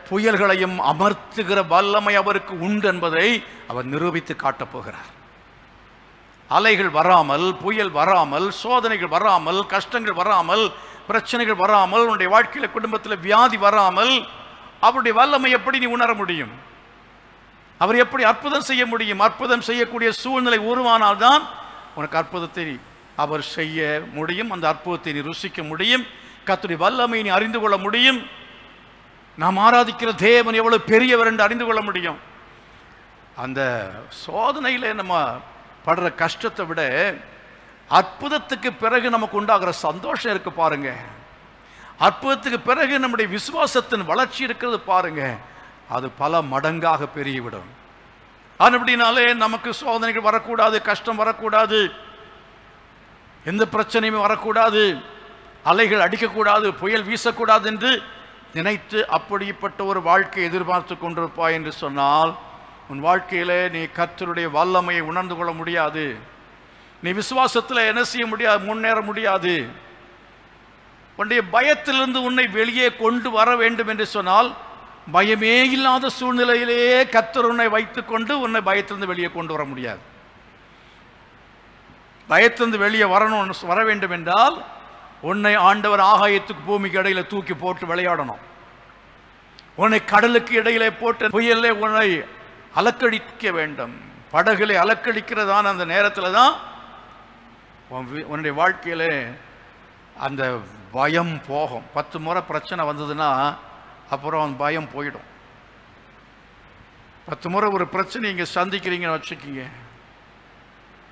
புயல்களையும் அமர்த்துகிற வல்லமை அவருக்கு உண்டு என்பதை அவர் நிரூபித்து காட்டப் போகிறார். அலைகள் வராமல், புயல் வராமல், சோதனைகள் வராமல், கஷ்டங்கள் வராமல், பிரச்சனைகள் வராமல், உன்னுடைய வாழ்க்கையில குடும்பத்தில் வியாதி வராமல் அவருடைய வல்லமை எப்படி நீ உணர முடியும்? அவர் எப்படி அற்புதம் செய்ய முடியும்? அற்புதம் செய்யக்கூடிய சூழ்நிலை உருவானால்தான் உனக்கு அற்புதத்தை அவர் செய்ய முடியும். அந்த அற்புதத்தை நீ ருசிக்க முடியும். கர்த்தருடைய வல்லமையை நீ அறிந்து கொள்ள முடியும். நாம் ஆராதிக்கிற தேவன் எவ்வளவு பெரியவர் என்று அறிந்து கொள்ள முடியும். அந்த சோதனையில நம்ம படுற கஷ்டத்தை விட அற்புதத்துக்கு பிறகு நமக்கு உண்டாகிற சந்தோஷம் இருக்கு பாருங்க. அற்புதத்துக்கு பிறகு நம்முடைய விசுவாசத்தின் வளர்ச்சி இருக்கிறது பாருங்க, அது பல மடங்காக பெருகிவிடும். அப்படினாலே நமக்கு சோதனைகள் வரக்கூடாது, கஷ்டம் வரக்கூடாது, எந்த பிரச்சனையுமே வரக்கூடாது, அலைகள் அடிக்கக்கூடாது, புயல் வீசக்கூடாது என்று நினைத்து அப்படிப்பட்ட ஒரு வாழ்க்கையை எதிர்பார்த்து கொண்டிருப்பாய் என்று சொன்னால் உன் வாழ்க்கையிலே நீ கர்த்தருடைய வல்லமையை உணர்ந்து கொள்ள முடியாது. நீ விசுவாசத்தில் என்ன செய்ய முடியாது, முன்னேற முடியாது. உன்னுடைய பயத்திலிருந்து உன்னை வெளியே கொண்டு வர வேண்டும் என்று சொன்னால், பயமே இல்லாத சூழ்நிலையிலேயே கர்த்தர் உன்னை வைத்துக்கொண்டு உன்னை பயத்திலிருந்து வெளியே கொண்டு வர முடியாது. பயத்திலிருந்து வெளியே வர வேண்டும் என்றால் உன்னை ஆண்டவர் ஆகாயத்துக்கு பூமிக்கு இடையில தூக்கி போட்டு விளையாடணும். உன்னை கடலுக்கு இடையிலே போட்டு புயலே உன்னை அலக்கழிக்க வேண்டும். படகுகளை அலக்கழிக்கிறதான அந்த நேரத்தில் தான் உன்னுடைய வாழ்க்கையில அந்த பயம் போகும். 10 முறை பிரச்சனை வந்ததுன்னா அப்புறம் அந்த பயம் போயிடும். 10 முறை ஒரு பிரச்சனை இங்கே சந்திக்கிறீங்கன்னு வச்சுக்கிங்க,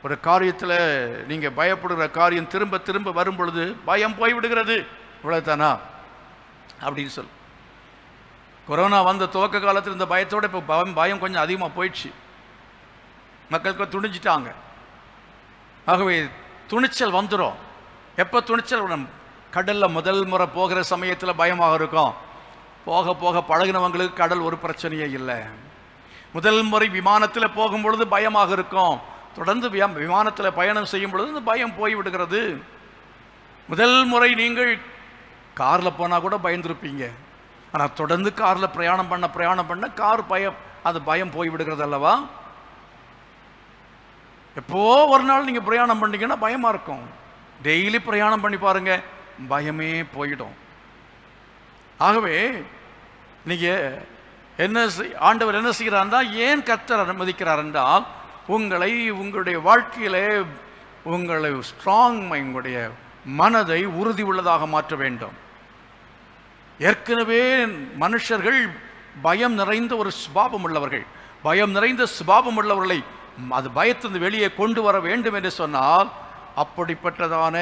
ஒரு காரியத்தில் நீங்கள் பயப்படுகிற காரியம் திரும்ப திரும்ப வரும் பொழுது பயம் போய்விடுகிறது. இவ்வளவுதானா அப்படின்னு சொல்லு. கொரோனா வந்த துவக்க காலத்தில் இந்த பயத்தோடு இப்போ பயம் கொஞ்சம் அதிகமாக போயிடுச்சு. மக்களுக்கு துணிஞ்சிட்டாங்க. ஆகவே துணிச்சல் வந்துடும். எப்போ துணிச்சல்? கடலில் முதல் முறை போகிற சமயத்தில் பயமாக இருக்கும். போக போக பழகினவங்களுக்கு கடல் ஒரு பிரச்சனையே இல்லை. முதல் முறை விமானத்தில் போகும்பொழுது பயமாக இருக்கும். தொடர்ந்து விமானத்தில் பயணம் செய்யும் பொழுது இந்த பயம் போய்விடுகிறது. முதல் முறை நீங்கள் காரில் போனால் கூட பயந்துருப்பீங்க. ஆனால் தொடர்ந்து காரில் பிரயாணம் பண்ண கார் அது பயம் போய்விடுகிறது அல்லவா? எப்போ ஒரு நாள் நீங்கள் பிரயாணம் பண்ணீங்கன்னா பயமாக இருக்கும். டெய்லி பிரயாணம் பண்ணி பாருங்க, பயமே போயிடும். ஆகவே நீங்கள் ஆண்டவர் என்ன செய்கிறார்னா, ஏன் கர்த்தர் அனுமதிக்கிறார் என்றால், உங்களுடைய வாழ்க்கையிலே உங்களுடைய மனதை உறுதி உள்ளதாக மாற்ற வேண்டும். ஏற்கனவே மனுஷர்கள் பயம் நிறைந்த ஒரு சுபாவம் உள்ளவர்கள். பயம் நிறைந்த சுபாவம் உள்ளவர்களை அது பயத்திலிருந்து வெளியே கொண்டு வர வேண்டும் என்று சொன்னால், அப்படிப்பட்டதான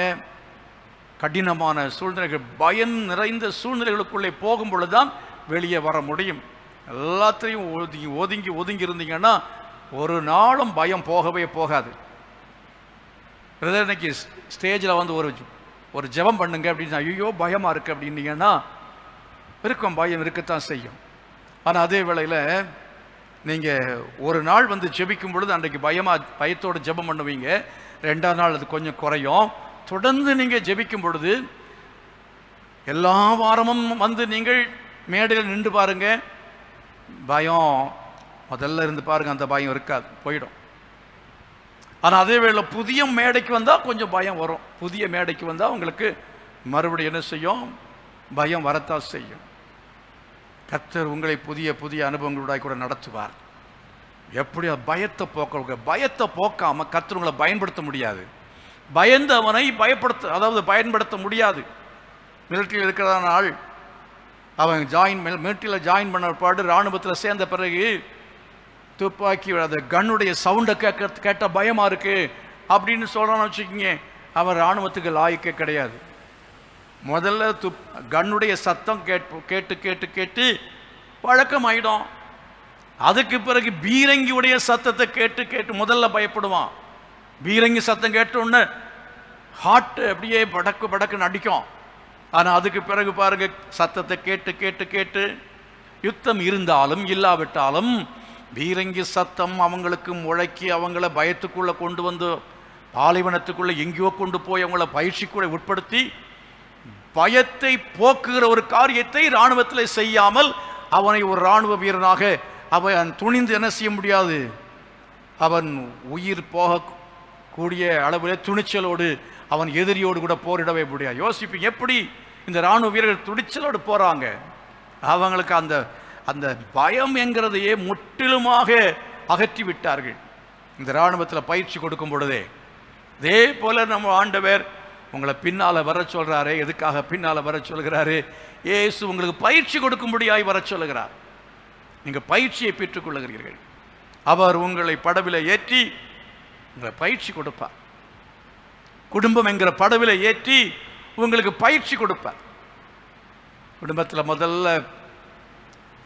கடினமான சூழ்நிலைகள், பயம் நிறைந்த சூழ்நிலைகளுக்குள்ளே போகும் பொழுதுதான் வெளியே வர முடியும். எல்லாத்தையும் ஒதுங்கி இருந்தீங்கன்னா ஒரு நாளும் பயம் போகவே போகாது. இன்னைக்கு ஸ்டேஜில் வந்து ஒரு ஜெபம் பண்ணுங்க அப்படின்னு, ஐயோ பயமாக இருக்குது அப்படின்னீங்கன்னா இருக்கும், பயம் இருக்கத்தான் செய்யும். ஆனால் அதே வேளையில் நீங்கள் ஒரு நாள் வந்து ஜெபிக்கும் பொழுது அன்றைக்கு பயத்தோடு ஜெபம் பண்ணுவீங்க. 2ஆம் நாள் அது கொஞ்சம் குறையும். தொடர்ந்து நீங்கள் ஜெபிக்கும் பொழுது எல்லா வாரமும் வந்து நீங்கள் மேடையில் நின்று பாருங்க, பயம் முதல்ல இருந்து பாருங்க, அந்த பயம் இருக்காது, போயிடும். ஆனால் அதே வேளை புதிய மேடைக்கு வந்தால் கொஞ்சம் பயம் வரும். புதிய மேடைக்கு வந்தால் உங்களுக்கு மறுபடியும் என்ன செய்யும்? பயம் வரத்தான் செய்யும். கர்த்தர் உங்களை புதிய புதிய அனுபவங்களோட கூட நடத்துவார். எப்படி பயத்தை போக்காம கர்த்தர் உங்களை பயன்படுத்த முடியாது. பயந்தவனை பயன்படுத்த முடியாது. மிலிட்டரியில் இருக்கிறதான ஆள் அவன் மிலிட்டரியில் ஜாயின் பண்ண பாடு இராணுவத்தில் சேர்ந்த பிறகு துப்பாக்கி அந்த கன்னுடைய சவுண்டை கேட்ட பயமா இருக்கு அப்படின்னு சொல்றான்னு வச்சுக்கிங்க, அவன் இராணுவத்துக்கு லாய்க்கே கிடையாது. முதல்ல கன்னுடைய சத்தம் கேட்டு கேட்டு கேட்டு பழக்கமாயிடும். அதுக்கு பிறகு பீரங்கியுடைய சத்தத்தை கேட்டு கேட்டு முதல்ல பயப்படுவான். பீரங்கி சத்தம் கேட்டோன்னு ஹார்ட் அப்படியே படக்கு படக்குன்னு அடிக்கும். ஆனால் அதுக்கு பிறகு பாருங்க, சத்தத்தை கேட்டு கேட்டு கேட்டு யுத்தம் இருந்தாலும் இல்லாவிட்டாலும் பீரங்கி சத்தம் அவங்களுக்கு முழக்கி அவங்கள பயத்துக்குள்ளே கொண்டு வந்து பாலைவனத்துக்குள்ளே எங்கேயோ கொண்டு போய் அவங்கள பயிற்சிக்குள்ளே உட்படுத்தி பயத்தை போக்குகிற ஒரு காரியத்தை இராணுவத்தில் செய்யாமல் அவனை ஒரு இராணுவ வீரனாக அவன் துணிந்து என்ன செய்ய முடியாது. அவன் உயிர் போகக்கூடிய அளவில் துணிச்சலோடு அவன் எதிரியோடு கூட போரிடவே முடியாது. யோசிப்பீங்க, எப்படி இந்த இராணுவ வீரர்கள் துணிச்சலோடு போகிறாங்க. அவங்களுக்கு அந்த அந்த பயம் என்கிறதையே முற்றிலுமாக அகற்றி விட்டார்கள் இந்த இராணுவத்தில் பயிற்சி கொடுக்கும் பொழுதே. இதே போல நம்ம ஆண்டவர் உங்களை பின்னால் வர சொல்கிறாரு. எதுக்காக பின்னால் வர சொல்கிறாரு? இயேசு உங்களுக்கு பயிற்சி கொடுக்கும்படியாய் வர சொல்லுகிறார். நீங்கள் பயிற்சியை பெற்றுக்கொள்ளுகிறீர்கள். அவர் உங்களை படவில் ஏற்றி உங்களை பயிற்சி கொடுப்பார். குடும்பம் என்கிற படவில் ஏற்றி உங்களுக்கு பயிற்சி கொடுப்பார். குடும்பத்தில் முதல்ல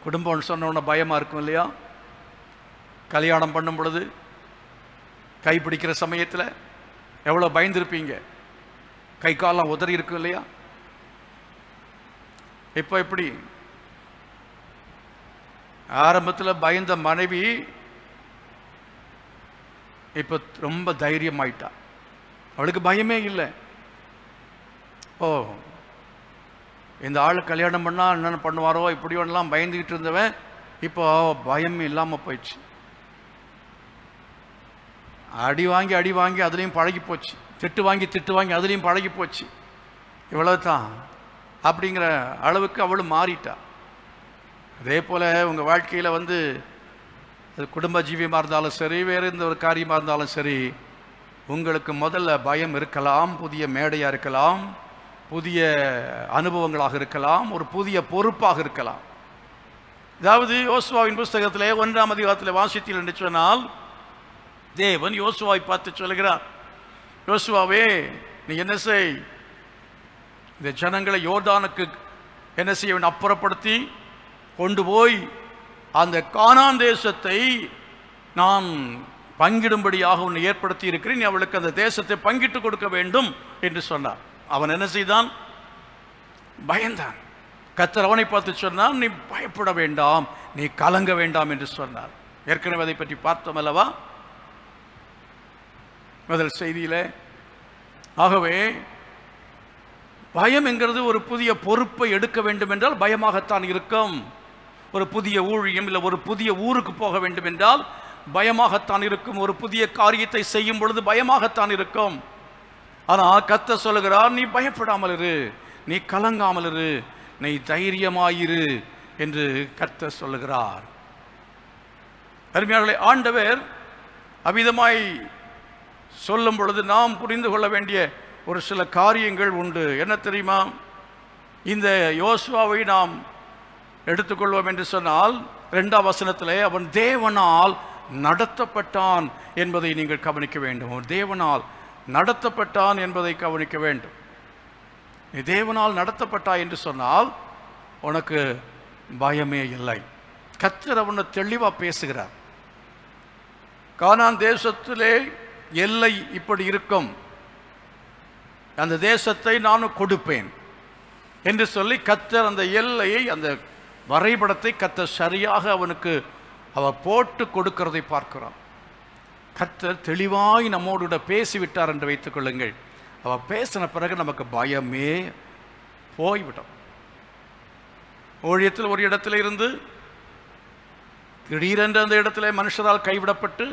குடும்பம்னு சொன்ன பயமாக இருக்கும் இல்லையா? கல்யாணம் பண்ணும் பொழுது கை பிடிக்கிற சமயத்தில் எவ்வளோ பயந்துருப்பீங்க. கை காலம் உதறி இருக்கும் இல்லையா? இப்போ எப்படி? ஆரம்பத்தில் பயந்த மனைவி இப்போ ரொம்ப தைரியமாயிட்டா. அவளுக்கு பயமே இல்லை. ஓ, இந்த ஆள் கல்யாணம் பண்ணால் என்னென்ன பண்ணுவாரோ இப்படியோன்னெலாம் பயந்துக்கிட்டு இருந்தவன் இப்போ பயம் இல்லாமல் போயிடுச்சு. அடி வாங்கி அதுலேயும் பழகி போச்சு, திட்டு வாங்கி அதுலேயும் பழகி போச்சு. இவ்வளவு தான் அப்படிங்கிற அளவுக்கு அவளும் மாறிட்டா. அதே போல் உங்கள் வாழ்க்கையில் அது குடும்ப ஜீவியமாக இருந்தாலும் சரி, வேறு எந்த ஒரு காரியமாக இருந்தாலும் சரி, உங்களுக்கு முதல்ல பயம் இருக்கலாம், புதிய மேடையாக இருக்கலாம், புதிய அனுபவங்களாக இருக்கலாம், ஒரு புதிய பொறுப்பாக இருக்கலாம். அதாவது யோசுவாவின் புஸ்தகத்திலே 1ஆம் அதிகாரத்தில் வாசித்தீர்கள் என்று சொன்னால், தேவன் யோசுவாவை பார்த்து சொல்கிறார், யோசுவாவே நீ என்ன செய், இந்த ஜனங்களை யோர்தானுக்கு என்ன செய்ய வேண்டும், அப்புறப்படுத்தி கொண்டு போய் அந்த கானான் தேசத்தை நான் பங்கிடும்படியாக உன்னை ஏற்படுத்தி இருக்கிறேன், நீ அவளுக்கு அந்த தேசத்தை பங்கிட்டு கொடுக்க வேண்டும் என்று சொன்னார். அவன் என்ன செய்தான்? பயந்தான். கர்த்தர் அவனை பார்த்து சொன்னார், நீ பயப்பட வேண்டாம், நீ கலங்க வேண்டாம் என்று சொன்னார். ஏற்கனவே அதை பற்றி பார்த்தோம் அல்லவா முதல் செய்தியிலே. ஆகவே பயம் என்கிறது ஒரு புதிய பொறுப்பை எடுக்க வேண்டும் என்றால் பயமாகத்தான் இருக்கும். ஒரு புதிய ஊழியம் இல்லை ஒரு புதிய ஊருக்கு போக வேண்டும் என்றால் பயமாகத்தான் இருக்கும். ஒரு புதிய காரியத்தை செய்யும் பொழுது பயமாகத்தான் இருக்கும். ஆனால் கர்த்தர் சொல்லுகிறார், நீ பயப்படாமல் இரு, நீ கலங்காமல் இரு, நீ தைரியமாயிரு என்று கர்த்தர் சொல்லுகிறார். அருமையானவர்களே, ஆண்டவர் அவ்விதமாய் சொல்லும் பொழுது நாம் புரிந்து கொள்ள வேண்டிய ஒரு சில காரியங்கள் உண்டு. என்ன தெரியுமா? இந்த யோசுவாவை நாம் எடுத்துக்கொள்வோம் என்று சொன்னால் 2ஆம் வசனத்திலே அவன் தேவனால் நடத்தப்பட்டான் என்பதை நீங்கள் கவனிக்க வேண்டும். அவன் தேவனால் நடத்தப்பட்டான் என்பதை கவனிக்க வேண்டும். நீ தேவனால் நடத்தப்பட்டாய் என்று சொன்னால் உனக்கு பயமே இல்லை. கர்த்தர் அவனை தெளிவாக பேசுகிறார். கானான் தேசத்திலே எல்லை இப்படி இருக்கும், அந்த தேசத்தை நானும் கொடுப்பேன் என்று சொல்லி கர்த்தர் அந்த எல்லையை, அந்த வரைபடத்தை கர்த்தர் சரியாக அவனுக்கு அவர் போட்டு கொடுக்கிறதை பார்க்கிறோம். கர்த்தர் தெளிவாய் நம்மோடு பேசிவிட்டார் என்று வைத்துக் கொள்ளுங்கள். அவர் பேசின பிறகு நமக்கு பயமே போய்விடும். ஊழியத்தில் ஒரு இடத்துல இருந்து திடீரென்று அந்த இடத்துல மனுஷரால் கைவிடப்பட்டு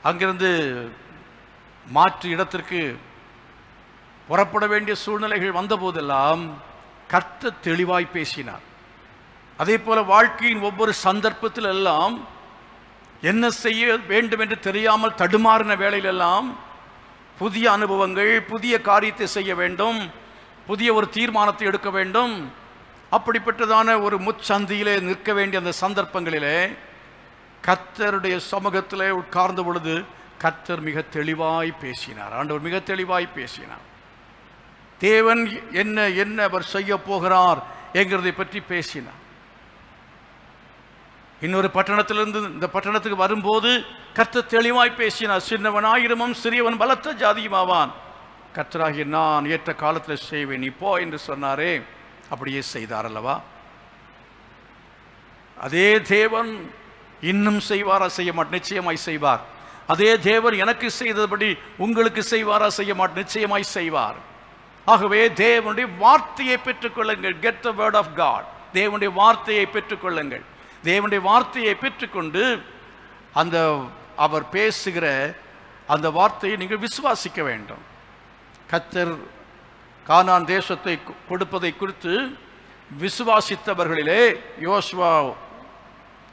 அங்கிருந்து மாற்று இடத்திற்கு புறப்பட வேண்டிய சூழ்நிலைகள் வந்த போதெல்லாம் கர்த்தர் தெளிவாய் பேசினார். அதே போல வாழ்க்கையின் ஒவ்வொரு சந்தர்ப்பத்தில் எல்லாம் என்ன செய்ய வேண்டும் என்று தெரியாமல் தடுமாறின வேளையிலெல்லாம் புதிய அனுபவங்கள், புதிய காரியத்தை செய்ய வேண்டும், புதிய ஒரு தீர்மானத்தை எடுக்க வேண்டும். அப்படிப்பட்டதான ஒரு முச்சந்தியிலே நிற்க வேண்டிய அந்த சந்தர்ப்பங்களிலே கர்த்தருடைய சமூகத்திலே உட்கார்ந்த பொழுது கர்த்தர் மிக தெளிவாய் பேசினார். ஆண்டவர் மிக தெளிவாய் பேசினார். தேவன் என்ன என்ன அவர் செய்ய போகிறார் என்கிறதை பற்றி பேசினார். இன்னொரு பட்டணத்திலிருந்து இந்த பட்டணத்துக்கு வரும்போது கர்த்தர் தெளிவாய் பேசினார். சின்னவனாயிரமும் சிறியவன் பலத்த ஜாதியுமாவான், கர்த்தராகிய நான் ஏற்ற காலத்தில் செய்வேன், நீ போ என்று சொன்னாரே, அப்படியே செய்தார் அல்லவா? அதே தேவன் இன்னும் செய்வாரா? செய்ய மாட்டார், நிச்சயமாய் செய்வார். அதே தேவன் எனக்கு செய்தபடி உங்களுக்கு செய்வாரா? செய்ய மாட்டார், நிச்சயமாய் செய்வார். ஆகவே தேவனுடைய வார்த்தையை பெற்றுக்கொள்ளுங்கள். Get the word of God. தேவனுடைய வார்த்தையை பெற்றுக்கொள்ளுங்கள். தேவனுடைய வார்த்தையை பெற்றுக்கொண்டு அந்த அவர் பேசுகிற அந்த வார்த்தையை நீங்கள் விசுவாசிக்க வேண்டும். கர்த்தர் கானான் தேசத்தை கொடுப்பதை குறித்து விசுவாசித்தவர்களிலே யோசுவா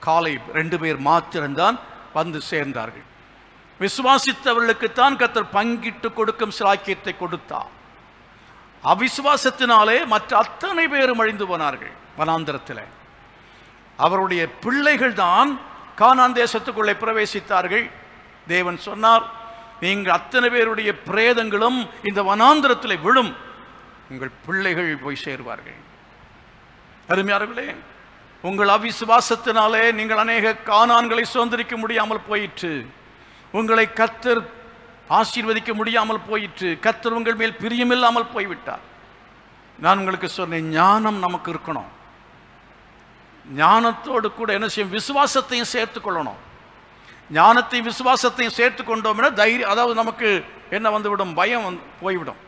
காலேப் 2 பேர் மாத்திரம்தான் வந்து சேர்ந்தார்கள். விசுவாசித்தவர்களுக்குத்தான் கர்த்தர் பங்கிட்டு கொடுக்கும் சிலாக்கியத்தை கொடுத்தார். அவிசுவாசத்தினாலே மற்ற அத்தனை பேரும் அழிந்து போனார்கள் வனாந்தரத்தில். அவருடைய பிள்ளைகள் தான் கானான் தேசத்துக்குள்ளே பிரவேசித்தார்கள். தேவன் சொன்னார், நீங்கள் அத்தனை பேருடைய பிரேதங்களும் இந்த வனாந்தரத்தில் விழும், உங்கள் பிள்ளைகள் போய் சேருவார்கள். அருமையானவர்களே, உங்கள் அவிசுவாசத்தினாலே நீங்கள் அநேக கானான்களை சுதந்திரிக்க முடியாமல் போயிற்று. உங்களை கர்த்தர் ஆசீர்வதிக்க முடியாமல் போயிற்று. கர்த்தர் உங்கள் மேல் பிரியமில்லாமல் போய்விட்டார். நான் உங்களுக்கு சொன்னேன், ஞானம் நமக்கு இருக்கணும். ஞானத்தோடு கூட என்ன செய்யும்? விசுவாசத்தையும் சேர்த்துக்கொள்ளணும். ஞானத்தையும் விசுவாசத்தையும் சேர்த்து கொண்டோம்னா தைரியம், அதாவது நமக்கு என்ன வந்துவிடும்? பயம் போய்விடும்.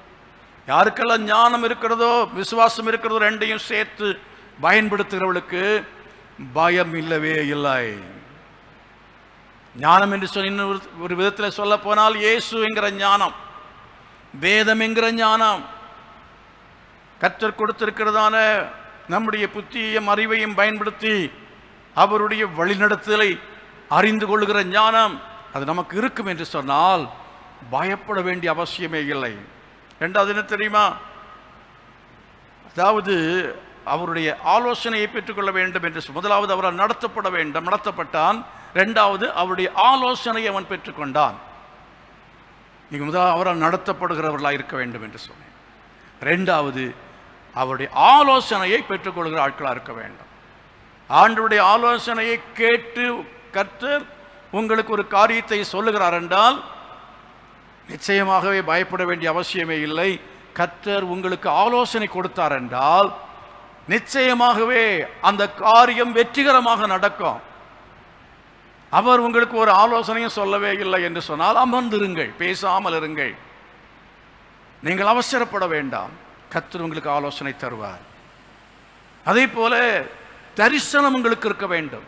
யாருக்கெல்லாம் ஞானம் இருக்கிறதோ விசுவாசம் இருக்கிறதோ ரெண்டையும் சேர்த்து பயன்படுத்துகிறவளுக்கு பயம் இல்லவே இல்லை. ஞானம் என்று சொல்லி இன்னொரு ஒரு விதத்தில் சொல்ல போனால் இயேசு என்கிற ஞானம், வேதம் என்கிற ஞானம், கர்த்தர் கொடுத்திருக்கிறதான நம்முடைய புத்தியையும் அறிவையும் பயன்படுத்தி அவருடைய வழிநடத்தலை அறிந்து கொள்ளுகிற ஞானம் அது நமக்கு இருக்கும் என்று சொன்னால் பயப்பட வேண்டிய அவசியமே இல்லை. ரெண்டாவது என்ன தெரியுமா? அதாவது அவருடைய ஆலோசனையை பெற்றுக்கொள்ள வேண்டும் என்று முதலாவது அவரால் நடத்தப்பட்டான். ரெண்டாவது அவருடைய ஆலோசனையை அவன் பெற்றுக்கொண்டான். நீங்கள் முதலாவது அவரால் நடத்தப்படுகிறவர்களாக இருக்க வேண்டும் என்று சொன்னேன். ரெண்டாவது அவருடைய ஆலோசனையை பெற்றுக்கொள்கிற ஆட்களாக இருக்க வேண்டும். ஆண்டவருடைய ஆலோசனையை கேட்டு கர்த்தர் உங்களுக்கு ஒரு காரியத்தை சொல்லுகிறார் என்றால் நிச்சயமாகவே பயப்பட வேண்டிய அவசியமே இல்லை. கர்த்தர் உங்களுக்கு ஆலோசனை கொடுத்தார் என்றால் நிச்சயமாகவே அந்த காரியம் வெற்றிகரமாக நடக்கும். அவர் உங்களுக்கு ஒரு ஆலோசனையும் சொல்லவே இல்லை என்று சொன்னால் அமர்ந்திருங்கள், பேசாமல் இருங்கள். நீங்கள் அவசரப்பட வேண்டாம். கர்த்தர் உங்களுக்கு ஆலோசனை தருவார். அதே போல தரிசனம் உங்களுக்கு இருக்க வேண்டும்.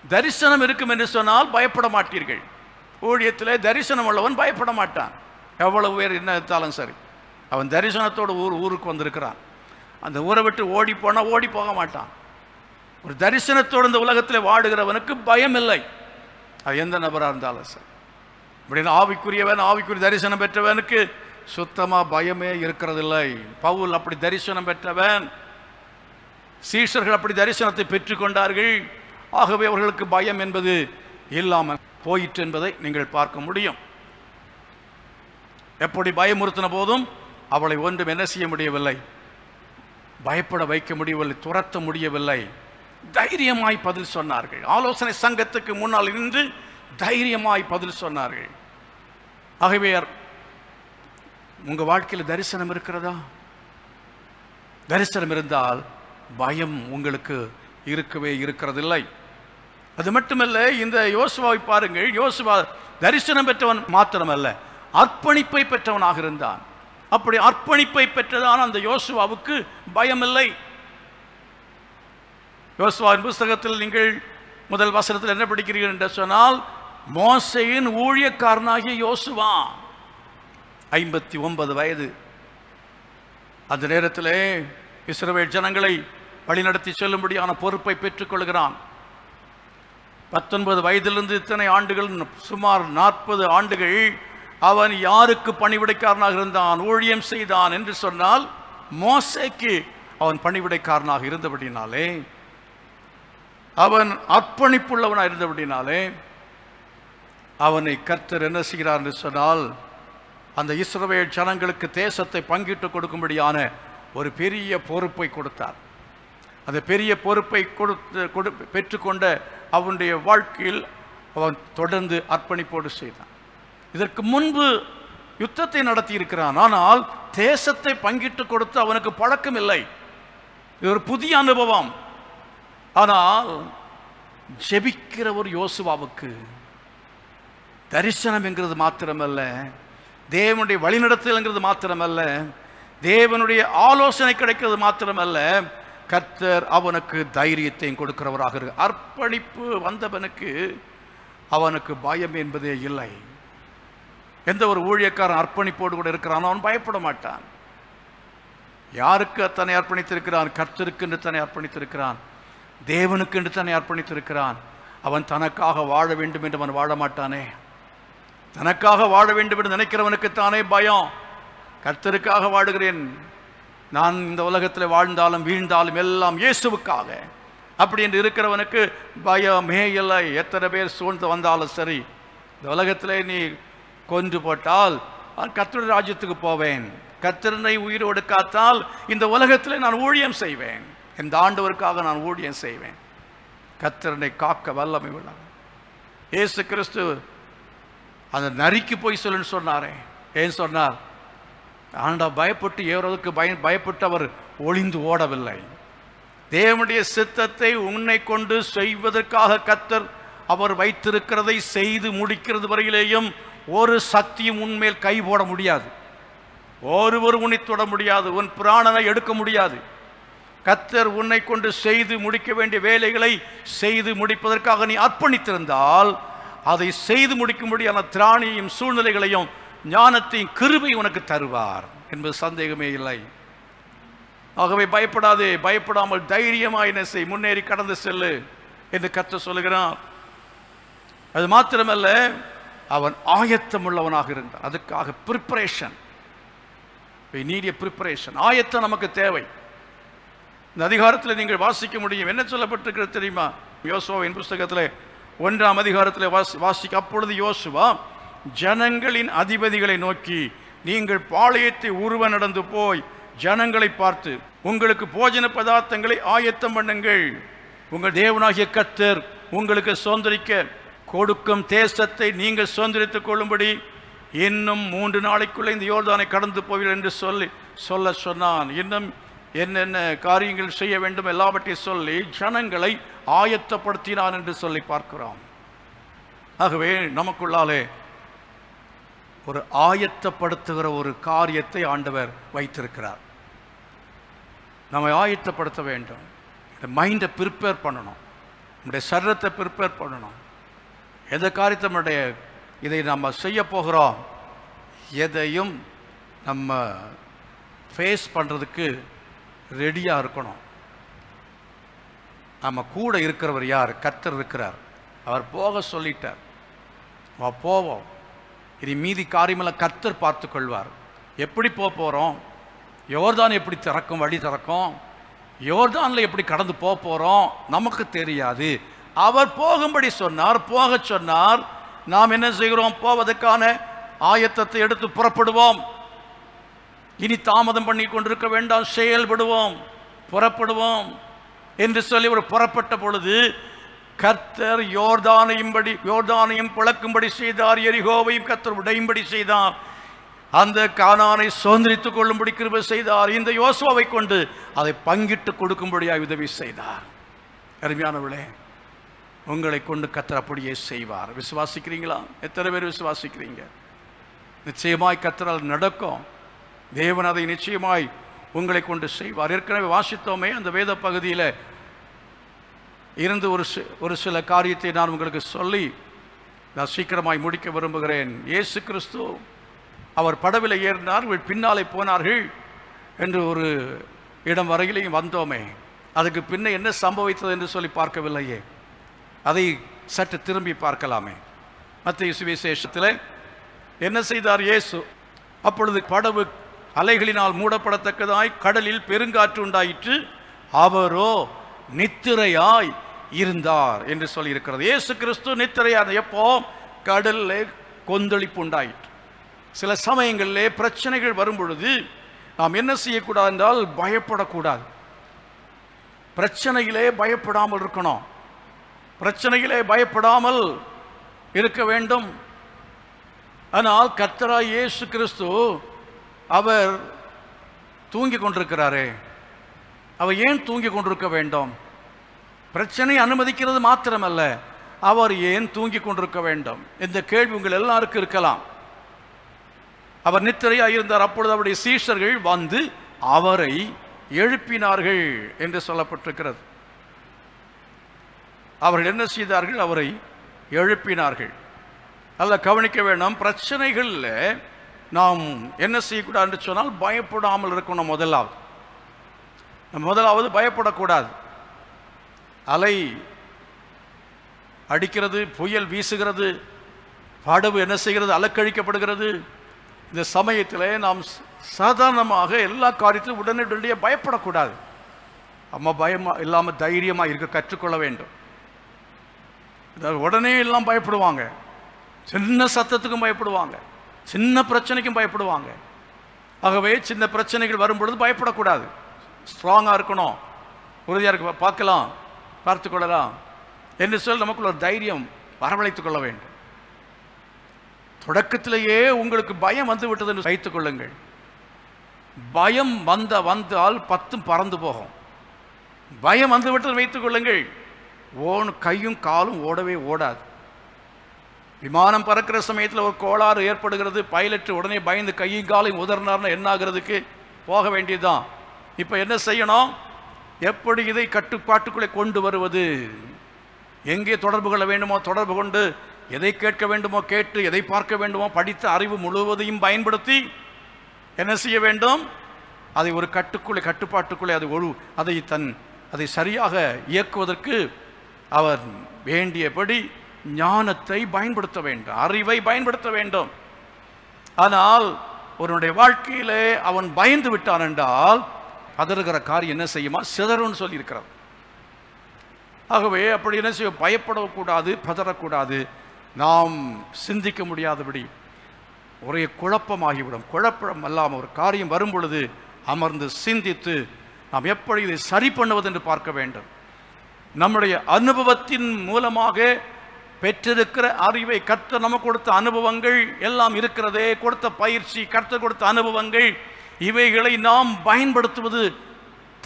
தரிசனம் இருக்கும் என்று சொன்னால் பயப்பட மாட்டீர்கள். ஊழியத்திலே தரிசனம் உள்ளவன் பயப்பட மாட்டான். எவ்வளவு பேர் என்ன இருந்தாலும் சரி, அவன் தரிசனத்தோடு ஊருக்கு வந்திருக்கிறான். அந்த ஊரை விட்டு ஓடி போனால் ஓடி போக மாட்டான். ஒரு தரிசனத்தோடு இந்த உலகத்தில் வாடுகிறவனுக்கு பயம் இல்லை. அது எந்த நபராக இருந்தாலும் சரி. இப்படின்னு ஆவிக்குரிய தரிசனம் பெற்றவனுக்கு சுத்தமாக பயமே இருக்கிறதில்லை. பவுல் அப்படி தரிசனம் பெற்றவன், சீஷர்கள் அப்படி தரிசனத்தை பெற்றுக்கொண்டார்கள். ஆகவே அவர்களுக்கு பயம் என்பது இல்லாமல் போயிற்று என்பதை நீங்கள் பார்க்க முடியும். எப்படி பயமுறுத்தின போதும் அவளை ஒன்றும் என்ன செய்ய முடியவில்லை, பயப்பட வைக்க முடியவில்லை, துரத்த முடியவில்லை. தைரியமாய் பதில் சொன்னார்கள். ஆலோசனை சங்கத்துக்கு முன்னால் நின்று தைரியமாய் பதில் சொன்னார்கள். ஆகவே உங்கள் வாழ்க்கையில் தரிசனம் இருக்கிறதா? தரிசனம் இருந்தால் பயம் உங்களுக்கு இருக்கவே இருக்கிறதில்லை. அது மட்டுமல்ல, இந்த யோசுவாவை பாருங்கள். யோசுவா தரிசனம் பெற்றவன் மாத்திரமல்ல, அர்ப்பணிப்பை பெற்றவனாக இருந்தான். அப்படி அர்ப்பணிப்பை பெற்றதான அந்த யோசுவாவுக்கு பயமில்லை. யோசுவாவின் புஸ்தகத்தில் நீங்கள் முதல் வசனத்தில் என்ன படிக்கிறீர்கள் என்று சொன்னால், மோசேயின் ஊழியக்காரனாகிய யோசுவா 59 வயது. அந்த நேரத்திலே இஸ்ரவேல் ஜனங்களை வழிநடத்தி செல்லும்படியான பொறுப்பை பெற்றுக்கொள்கிறான். 19 வயதிலிருந்து இத்தனை ஆண்டுகள், சுமார் 40 ஆண்டுகள் அவன் யாருக்கு பணிவிடைக்காரனாக இருந்தான், ஊழியம் செய்தான் என்று சொன்னால் மோசேக்கு அவன் பணிவிடைக்காரனாக இருந்தபடினாலே, அவன் அர்ப்பணிப்புள்ளவனாக இருந்தபடினாலே அவனை கர்த்தர் என்ன செய்கிறார் என்று சொன்னால், அந்த இஸ்ரவேல் ஜனங்களுக்கு தேசத்தை பங்கிட்டு கொடுக்கும்படியான ஒரு பெரிய பொறுப்பை கொடுத்தார். அந்த பெரிய பொறுப்பை பெற்றுக்கொண்ட அவனுடைய வாழ்க்கையில் அவன் தொடர்ந்து அர்ப்பணிப்போடு செய்தான். இதற்கு முன்பு யுத்தத்தை நடத்தி இருக்கிறான். ஆனால் தேசத்தை பங்கிட்டு கொடுத்து அவனுக்கு பழக்கம் இல்லை. இது ஒரு புதிய அனுபவம். ஆனால் ஜெபிக்கிற ஒரு யோசுவாவுக்கு தரிசனம் என்கிறது மாத்திரமல்ல, தேவனுடைய வழிநடத்தல்ங்கிறது மாத்திரமல்ல, தேவனுடைய ஆலோசனை கிடைக்கிறது மாத்திரமல்ல, கர்த்தர் அவனுக்கு தைரியத்தையும் கொடுக்கிறவராக இருக்கு. அர்ப்பணிப்பு வந்தவனுக்கு அவனுக்கு பயம் என்பதே இல்லை. எந்த ஒரு ஊழியக்காரன் அர்ப்பணிப்போடு கூட இருக்கிறானோ அவன் பயப்பட மாட்டான். யாருக்கு தன்னை அர்ப்பணித்திருக்கிறான்? கர்த்தருக்கு என்று தன்னை அர்ப்பணித்திருக்கிறான், தேவனுக்கு என்று தன்னை அர்ப்பணித்திருக்கிறான். அவன் தனக்காக வாழ வேண்டும் என்று அவன் வாழ மாட்டானே. தனக்காக வாழ வேண்டும் என்று நினைக்கிறவனுக்குத்தானே பயம். கர்த்தருக்காக வாழுகிறேன், நான் இந்த உலகத்தில் வாழ்ந்தாலும் வீழ்ந்தாலும் எல்லாம் இயேசுவுக்காக அப்படி என்று இருக்கிறவனுக்கு பயமே இல்லை. எத்தனை பேர் சூழ்ந்து வந்தாலும் சரி, இந்த உலகத்திலே நீ கொன்று போட்டால் கர்த்தருடைய ராஜ்யத்துக்கு போவேன், கர்த்தரை உயிரோடு காத்தால் இந்த உலகத்தில் நான் ஊழியம் செய்வேன், இந்த ஆண்டவருக்காக நான் ஊழியம் செய்வேன். கர்த்தரை காக்க வல்லமை உள்ளவர். இயேசு கிறிஸ்து அந்த நரிக்கு போய் சொல்லுன்னு சொன்னாரே. ஏன் சொன்னார்? ஆண்டா பயப்பட்டு ஏறுவதற்கு பயப்பட்டு அவர் ஒளிந்து ஓடவில்லை. தேவனுடைய சித்தத்தை உன்னை கொண்டு செய்வதற்காக கர்த்தர் அவர் வைத்திருக்கிறதை செய்து முடிக்கிறது வரையிலேயும் ஒரு சக்தியும் உன்மேல் கை போட முடியாது. ஒருவர் உன்னை தொட முடியாது, உன் பிராணனை எடுக்க முடியாது. கர்த்தர் உன்னை கொண்டு செய்து முடிக்க வேண்டிய வேலைகளை செய்து முடிப்பதற்காக நீ அர்ப்பணித்திருந்தால் அதை செய்து முடிக்கும்படியான திராணியையும் சூழ்நிலைகளையும் ஞானத்தையும் கிருபை உனக்கு தருவார் என்பது சந்தேகமே இல்லை. ஆகவே பயப்படாதே, பயப்படாமல் தைரியமாய் என்ன செய், முன்னேறி கடந்து செல்லு என்று கர்த்தர் சொல்லுகிறார். அது மாத்திரமல்ல, அவன் ஆயத்தம் உள்ளவனாக இருந்தான். அதுக்காக ப்ரிப்பரேஷன், ஆயத்தம் நமக்கு தேவை. இந்த அதிகாரத்தில் நீங்கள் வாசிக்க முடியும். என்ன சொல்லப்பட்டிருக்கிறது தெரியுமா? யோசுவாவின் புஸ்தகத்தில் 1ஆம் அதிகாரத்தில் வாசிக்க, அப்பொழுது யோசுவா ஜனங்களின் அதிபதிகளை நோக்கி, நீங்கள் பாளையத்தை உருவ நடந்து போய் ஜனங்களை பார்த்து உங்களுக்கு போஜன பதார்த்தங்களை ஆயத்தம் பண்ணுங்கள், உங்கள் தேவனாகிய கர்த்தர் உங்களுக்கு சுதந்திரிக்க கொடுக்கும் தேசத்தை நீங்கள் சுதந்திரித்துக் கொள்ளும்படி இன்னும் 3 நாளைக்குள்ளே இந்த யோர்தானை கடந்து போவீர்கள் என்று சொல்ல சொன்னான். இன்னும் என்னென்ன காரியங்கள் செய்ய வேண்டும் எல்லாவற்றையும் சொல்லி ஜனங்களை ஆயத்தப்படுத்தினான் என்று சொல்லி பார்க்கிறோம். ஆகவே நமக்குள்ளாலே ஒரு ஆயத்தப்படுத்துகிற ஒரு காரியத்தை ஆண்டவர் வைத்திருக்கிறார். நம்மை ஆயத்தப்படுத்த வேண்டும். இந்த மைண்டை ப்ரிப்பேர் பண்ணணும், நம்முடைய சரீரத்தை ப்ரிப்பேர் பண்ணணும். எந்த காரியத்தை நம்முடைய இதை நம்ம செய்ய போகிறோம், எதையும் நம்ம ஃபேஸ் பண்ணுறதுக்கு ரெடியாக இருக்கணும். நம்ம கூட இருக்கிறவர் யார்? கர்த்தர் இருக்கிறார். அவர் போக சொல்லிட்டார், போவோம். இனி மீதி காரியமெல்லாம் கர்த்தர் பார்த்து கொள்வார். எப்படி போகிறோம், யோர்தான் எப்படி திறக்கும், வழி திறக்கும், யோர்தானில் எப்படி கடந்து போகிறோம் நமக்கு தெரியாது. அவர் போகும்படி சொன்னார், போக சொன்னார். நாம் என்ன செய்கிறோம்? போவதற்கான ஆயத்தத்தை எடுத்து புறப்படுவோம். இனி தாமதம் பண்ணி கொண்டிருக்க வேண்டாம், செயல்படுவோம், புறப்படுவோம் என்று சொல்லி ஒரு புறப்பட்ட பொழுது கர்த்தர் யோர்தானையும் பிளக்கும்படி செய்தார், எரிகோவையும் கர்த்தர் உடையும்படி செய்தார், அந்த கானானை சுதந்திரித்துக் கொள்ளும்படி கிருபை செய்தார். இந்த யோசுவாவை கொண்டு அதை பங்கிட்டு கொடுக்கும்படியாக உதவி செய்தார். அருமையானவர்களே, உங்களை கொண்டு கர்த்தர் அப்படியே செய்வார். விசுவாசிக்கிறீங்களா? எத்தனை பேர் விசுவாசிக்கிறீங்க? நிச்சயமாய் கர்த்தரால் நடக்கும். தேவன் அதை நிச்சயமாய் உங்களை கொண்டு செய்வார். ஏற்கனவே வாசித்தோமே, அந்த வேத பகுதியில் இருந்து ஒரு சில காரியத்தை நான் உங்களுக்கு சொல்லி நான் சீக்கிரமாய் முடிக்க விரும்புகிறேன். இயேசு கிறிஸ்து அவர் படவில் ஏறினார், பின்னாலே போனார்கள் என்று ஒரு இடம் வரையிலையும் வந்தோமே. அதுக்கு பின்ன என்ன சம்பவித்தது என்று சொல்லி பார்க்கவில்லையே. அதை சற்று திரும்பி பார்க்கலாமே. மத்தேயு சுவிசேஷத்தில் என்ன செய்தார் இயேசு? அப்பொழுது படவு அலைகளினால் மூடப்படத்தக்கதாய் கடலில் பெருங்காற்று உண்டாயிற்று, அவரோ நித்திரையாய் இருந்தார் என்று சொல்லி இருக்கிறது. இயேசு கிறிஸ்து நித்திரையார். எப்போ? கடலில் கொந்தளிப்பு உண்டாயிற்று. சில சமயங்களிலே பிரச்சனைகள் வரும் பொழுது நாம் என்ன செய்யக்கூடாது என்றால் பயப்படக்கூடாது. பிரச்சனையிலே பயப்படாமல் இருக்கணும். பிரச்சனையிலே பயப்படாமல் இருக்க வேண்டும். ஆனால் கர்த்தராகிய இயேசு கிறிஸ்து அவர் தூங்கி கொண்டிருக்கிறாரே, அவர் ஏன் தூங்கி கொண்டிருக்க வேண்டும்? பிரச்சனை அனுமதிக்கிறது மாத்திரமல்ல, அவர் ஏன் தூங்கி கொண்டிருக்க வேண்டும்? இந்த கேள்வி உங்கள் எல்லாருக்கும் இருக்கலாம். அவர் நித்திரையாக இருந்தார். அப்பொழுது அவருடைய சீஷர்கள் வந்து அவரை எழுப்பினார்கள் என்று சொல்லப்பட்டிருக்கிறது. அவர்கள் என்ன செய்தார்கள்? அவரை எழுப்பினார்கள். அல்ல, கவனிக்க வேண்டும். பிரச்சனைகளில் நாம் என்ன செய்யக்கூடாது என்று சொன்னால் பயப்படாமல் இருக்கணும். முதலாவது பயப்படக்கூடாது. அலை அடிக்கிறது, புயல் வீசுகிறது, படகு என்ன செய்கிறது? அலக்கழிக்கப்படுகிறது. இந்த சமயத்தில் நாம் சாதாரணமாக எல்லா காரியத்திலும் உடனடியாக பயப்படக்கூடாது. அம்மா பயமா இல்லாமல் தைரியமாக இருக்க கற்றுக்கொள்ள வேண்டும். உடனே எல்லாம் பயப்படுவாங்க, சின்ன சத்தத்துக்கும் பயப்படுவாங்க, சின்ன பிரச்சனைக்கும் பயப்படுவாங்க. ஆகவே சின்ன பிரச்சனைகள் வரும்பொழுது பயப்படக்கூடாது. ஸ்ட்ராங்காக இருக்கணும், உறுதியாக இருக்க பார்க்கலாம், பார்த்து கொள்ளலாம் என்று சொல்லி நமக்குள்ள ஒரு தைரியம் வரவழைத்துக் கொள்ள வேண்டும். தொடக்கத்திலேயே உங்களுக்கு பயம் வந்து விட்டது என்று வைத்துக் கொள்ளுங்கள். பயம் வந்தால் 10 பறந்து போகும். பயம் வந்து விட்டது வைத்துக் கொள்ளுங்கள், கையும் காலும் ஓடவே ஓடாது. விமானம் பறக்கிற சமயத்தில் ஒரு கோளாறு ஏற்படுகிறது, பைலட் உடனே பயந்து கையும் காலையும் உதறினார்னு என்ன ஆகிறதுக்கு போக வேண்டியதுதான். இப்போ என்ன செய்யணும்? எப்படி இதை கட்டுப்பாட்டுக்குள்ளே கொண்டு வருவது? எங்கே தொடர்பு கொள்ள வேண்டுமோ தொடர்பு கொண்டு, எதை கேட்க வேண்டுமோ கேட்டு, எதை பார்க்க வேண்டுமோ படித்த அறிவு முழுவதையும் பயன்படுத்தி என்ன செய்ய வேண்டும்? அதை ஒரு கட்டுப்பாட்டுக்குள்ளே அதை சரியாக இயக்குவதற்கு அவர் வேண்டியபடி ஞானத்தை பயன்படுத்த வேண்டும், அறிவை பயன்படுத்த வேண்டும். ஆனால் ஒருவனுடைய வாழ்க்கையிலே அவன் பயந்து விட்டான் என்றால் பதறுகிற காரியம் என்ன செய்யுமா? சிதறுன்னு சொல்லியிருக்கிறார். ஆகவே அப்படி என்ன செய்ய? பயப்படக்கூடாது, பதறக்கூடாது. நாம் சிந்திக்க முடியாதபடி ஒரே குழப்பமாகிவிடும். குழப்பம் அல்லாமல் ஒரு காரியம் வரும் பொழுது அமர்ந்து சிந்தித்து நாம் எப்படி இதை சரி பண்ணுவது என்று பார்க்க வேண்டும். நம்முடைய அனுபவத்தின் மூலமாக பெற்றிருக்கிற அறிவை, கர்த்தர் நமக்கு கொடுத்த அனுபவங்கள் எல்லாம் இருக்கிறதே, கொடுத்த பயிற்சி, கர்த்தர் கொடுத்த அனுபவங்கள், இவைகளை நாம் பயன்படுத்துவது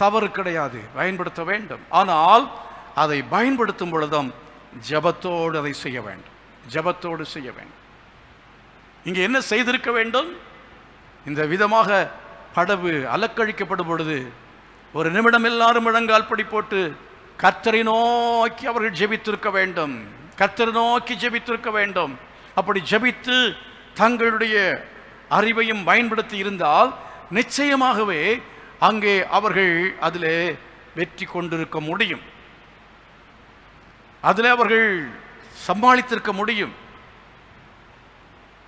தவறு கிடையாது, பயன்படுத்த வேண்டும். ஆனால் அதை பயன்படுத்தும் பொழுதும் ஜெபத்தோடு அதை செய்ய வேண்டும், ஜெபத்தோடு செய்ய வேண்டும். இங்கே என்ன செய்திருக்க வேண்டும்? இந்த விதமாக படகு அலக்கழிக்கப்படும் பொழுது ஒரு நிமிடம் எல்லாரும் முழங்கால் படி போட்டு கர்த்தரை நோக்கி அவர்கள் ஜெபித்திருக்க வேண்டும், கர்த்தரை நோக்கி ஜெபித்திருக்க வேண்டும். அப்படி ஜெபித்து தங்களுடைய அறிவையும் பயன்படுத்தி இருந்தால் நிச்சயமாகவே அங்கே அவர்கள் அதிலே வெற்றி கொண்டிருக்க முடியும், அதில் அவர்கள் சமாளித்திருக்க முடியும்.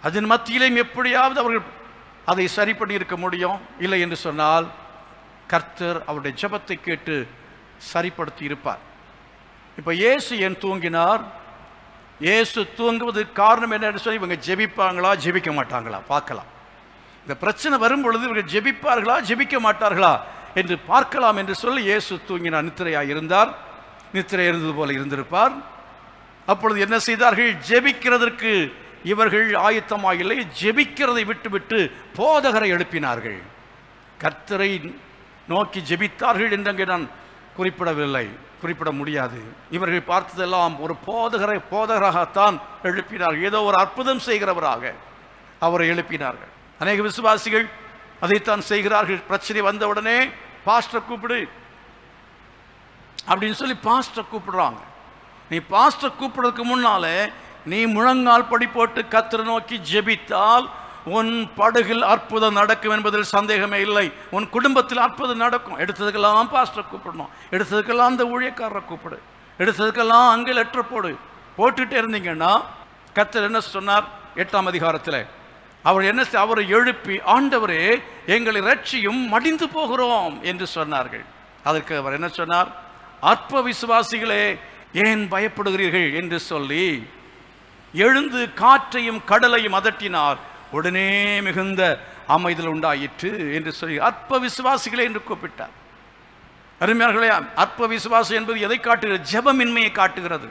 அதன் மத்தியிலும் எப்படியாவது அவர்கள் அதை சரி பண்ணி இருக்க முடியும். இல்லை என்று சொன்னால் கர்த்தர் அவருடைய ஜெபத்தை கேட்டு சரிப்படுத்தி இருப்பார். இப்போ இயேசு ஏன் தூங்கினார்? இயேசு தூங்குவதற்கு காரணம் என்னன்னு சொல்லி இவங்க ஜெபிப்பாங்களா ஜெபிக்க மாட்டாங்களா பார்க்கலாம். இந்த பிரச்சனை வரும் பொழுது இவர்கள் ஜெபிப்பார்களா ஜெபிக்க மாட்டார்களா என்று பார்க்கலாம் என்று சொல்லி இயேசு தூங்கினார், நித்திரையாக இருந்தார், நித்திரை இருந்தது போல இருந்திருப்பார். அப்பொழுது என்ன செய்தார்கள்? ஜெபிக்கிறதற்கு இவர்கள் ஆயத்தமாக இல்லை, ஜெபிக்கிறதை விட்டுவிட்டு போதகரை எழுப்பினார்கள். கர்த்தரை நோக்கி ஜெபித்தார்கள் என்று நான் குறிப்பிடவில்லை, குறிப்பிட முடியாது. இவர்கள் பார்த்ததெல்லாம் ஒரு போதகராகத்தான் எழுப்பினார்கள், ஏதோ ஒரு அற்புதம் செய்கிறவராக அவரை எழுப்பினார்கள். அநேக விசுவாசிகள் அதைத்தான் செய்கிறார்கள். பிரச்சனை வந்தவுடனே பாஸ்டர் கூப்பிடு அப்படின்னு சொல்லி பாஸ்டர் கூப்பிடுறாங்க. நீ பாஸ்டர் கூப்பிடுறதுக்கு முன்னாலே நீ முழங்கால் படி போட்டு கர்த்தரை நோக்கி ஜெபித்தால் உன் படகில் அற்புதம் நடக்கும் என்பதில் சந்தேகமே இல்லை. உன் குடும்பத்தில் அற்புதம் நடக்கும். எடுத்ததுக்கெல்லாம் பாஸ்டர் கூப்பிடணும், எடுத்ததுக்கெல்லாம் அந்த ஊழியக்காரரை கூப்பிடு, எடுத்ததுக்கெல்லாம் அங்கே லெட்டர் போட்டுட்டே இருந்தீங்கன்னா கர்த்தர் என்ன சொன்னார்? 8ஆம் அதிகாரத்தில் அவரை எழுப்பி, ஆண்டவரே எங்களை ரட்சியும், மடிந்து போகிறோம் என்று சொன்னார்கள். அதற்கு அவர் என்ன சொன்னார்? அற்ப விசுவாசிகளே ஏன் பயப்படுகிறீர்கள் என்று சொல்லி எழுந்து காற்றையும் கடலையும் அதட்டினார். உடனே மிகுந்த அமைதல் உண்டாயிற்று என்று சொல்லி அற்ப விசுவாசிகளே என்று கூப்பிட்டார். அருமையார்களே, அற்ப விசுவாசம் என்பது எதை காட்டுகிறது? ஜெபமின்மையை காட்டுகிறது,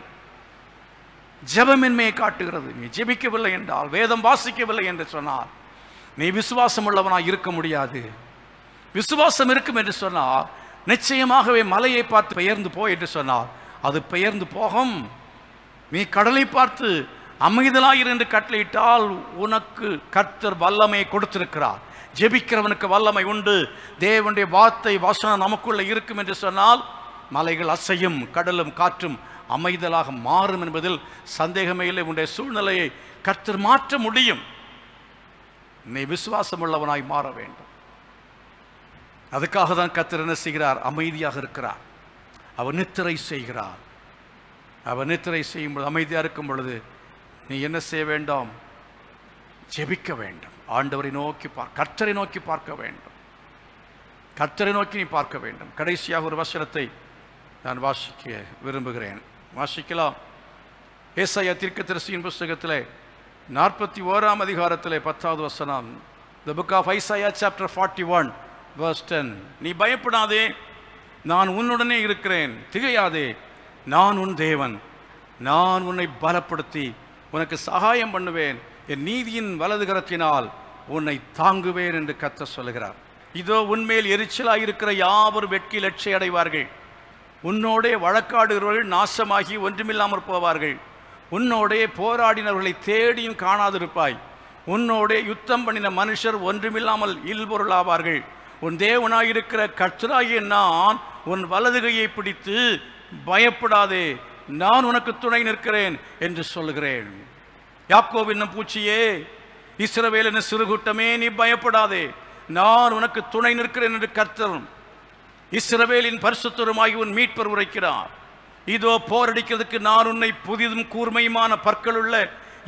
ஜெபமின்மையை காட்டுகிறது. நீ ஜெபிக்கவில்லை என்றால், வேதம் வாசிக்கவில்லை என்று சொன்னால் நீ விசுவாசம் உள்ளவனாய் இருக்க முடியாது. விசுவாசம் இருக்கும் என்று சொன்னால் நிச்சயமாகவே மலையை பார்த்து பெயர்ந்து போ என்று சொன்னால் அது பெயர்ந்து போகும். நீ கடலை பார்த்து அமைதலாயிரு என்று கட்டளையிட்டால் உனக்கு கர்த்தர் வல்லமை கொடுத்திருக்கிறார். ஜெபிக்கிறவனுக்கு வல்லமை உண்டு. தேவனுடைய வார்த்தை வசனம் நமக்குள்ள இருக்கும் என்று சொன்னால் மலைகள் அசையும், கடலும் காற்றும் அமைதலாக மாறும் என்பதில் சந்தேகமே இல்லை. உன்னுடைய சூழ்நிலையை கர்த்தர் மாற்ற முடியும். நீ விசுவாசம் உள்ளவனாய் மாற வேண்டும். அதுக்காக தான் கர்த்தர் என்ன செய்கிறார்? அமைதியாக இருக்கிறார். அவர் நித்திரை செய்கிறார். அவர் நித்திரை செய்யும்போது, அமைதியாக இருக்கும் பொழுது நீ என்ன செய்ய வேண்டும்? ஜெபிக்க வேண்டும். ஆண்டவரை நோக்கி கர்த்தரை நோக்கி பார்க்க வேண்டும். கர்த்தரை நோக்கி நீ பார்க்க வேண்டும். கடைசியாக ஒரு வசனத்தை நான் வாசிக்க விரும்புகிறேன். வாசிக்கலாம். ஏசாயா தீர்க்கதரிசியின் புஸ்தகத்தில் 41ஆம் அதிகாரத்தில் 10வது வசனம். The book of Isaiah chapter 41 verse 10. நீ பயப்படாதே, நான் உன்னுடனே இருக்கிறேன், திகையாதே, நான் உன் தேவன், நான் உன்னை பலப்படுத்தி உனக்கு சகாயம் பண்ணுவேன், என் நீதியின் வலது கரத்தினால் உன்னை தாங்குவேன் என்று கர்த்தர் சொல்கிறார். இதோ உன்மேல் எரிச்சலாயிருக்கிற யாவரும் வெட்கி லட்சை அடைவார்கள். உன்னோடே வழக்காடுகிறவர்கள் நாசமாகி ஒன்றுமில்லாமற் போவார்கள். உன்னோடே போராடினவர்களை தேடியும் காணாதிருப்பாய். உன்னோடே யுத்தம் பண்ணின மனுஷர் ஒன்றுமில்லாமல் இல்பொருளாவார்கள். உன் தேவனாயிருக்கிற கர்த்தராகிய நான் உன் வலதுகையை பிடித்து பயப்படாதே, நான் உனக்கு துணை நிற்கிறேன் என்று சொல்லுகிறேன். யாக்கோபு என்னும் பூச்சியே, இஸ்ரவேல் என்னும் சிறுகூட்டமே, நீ பயப்படாதே, நான் உனக்கு துணை நிற்கிறேன் என்று கர்த்தர் இஸ்ரவேலின் பரிசுத்தருமாகி உன் மீட்பர் உரைக்கிறார். இதோ போரடிக்கிறதுக்கு நான் உன்னை புதிதும் கூர்மையுமான பற்களுள்ள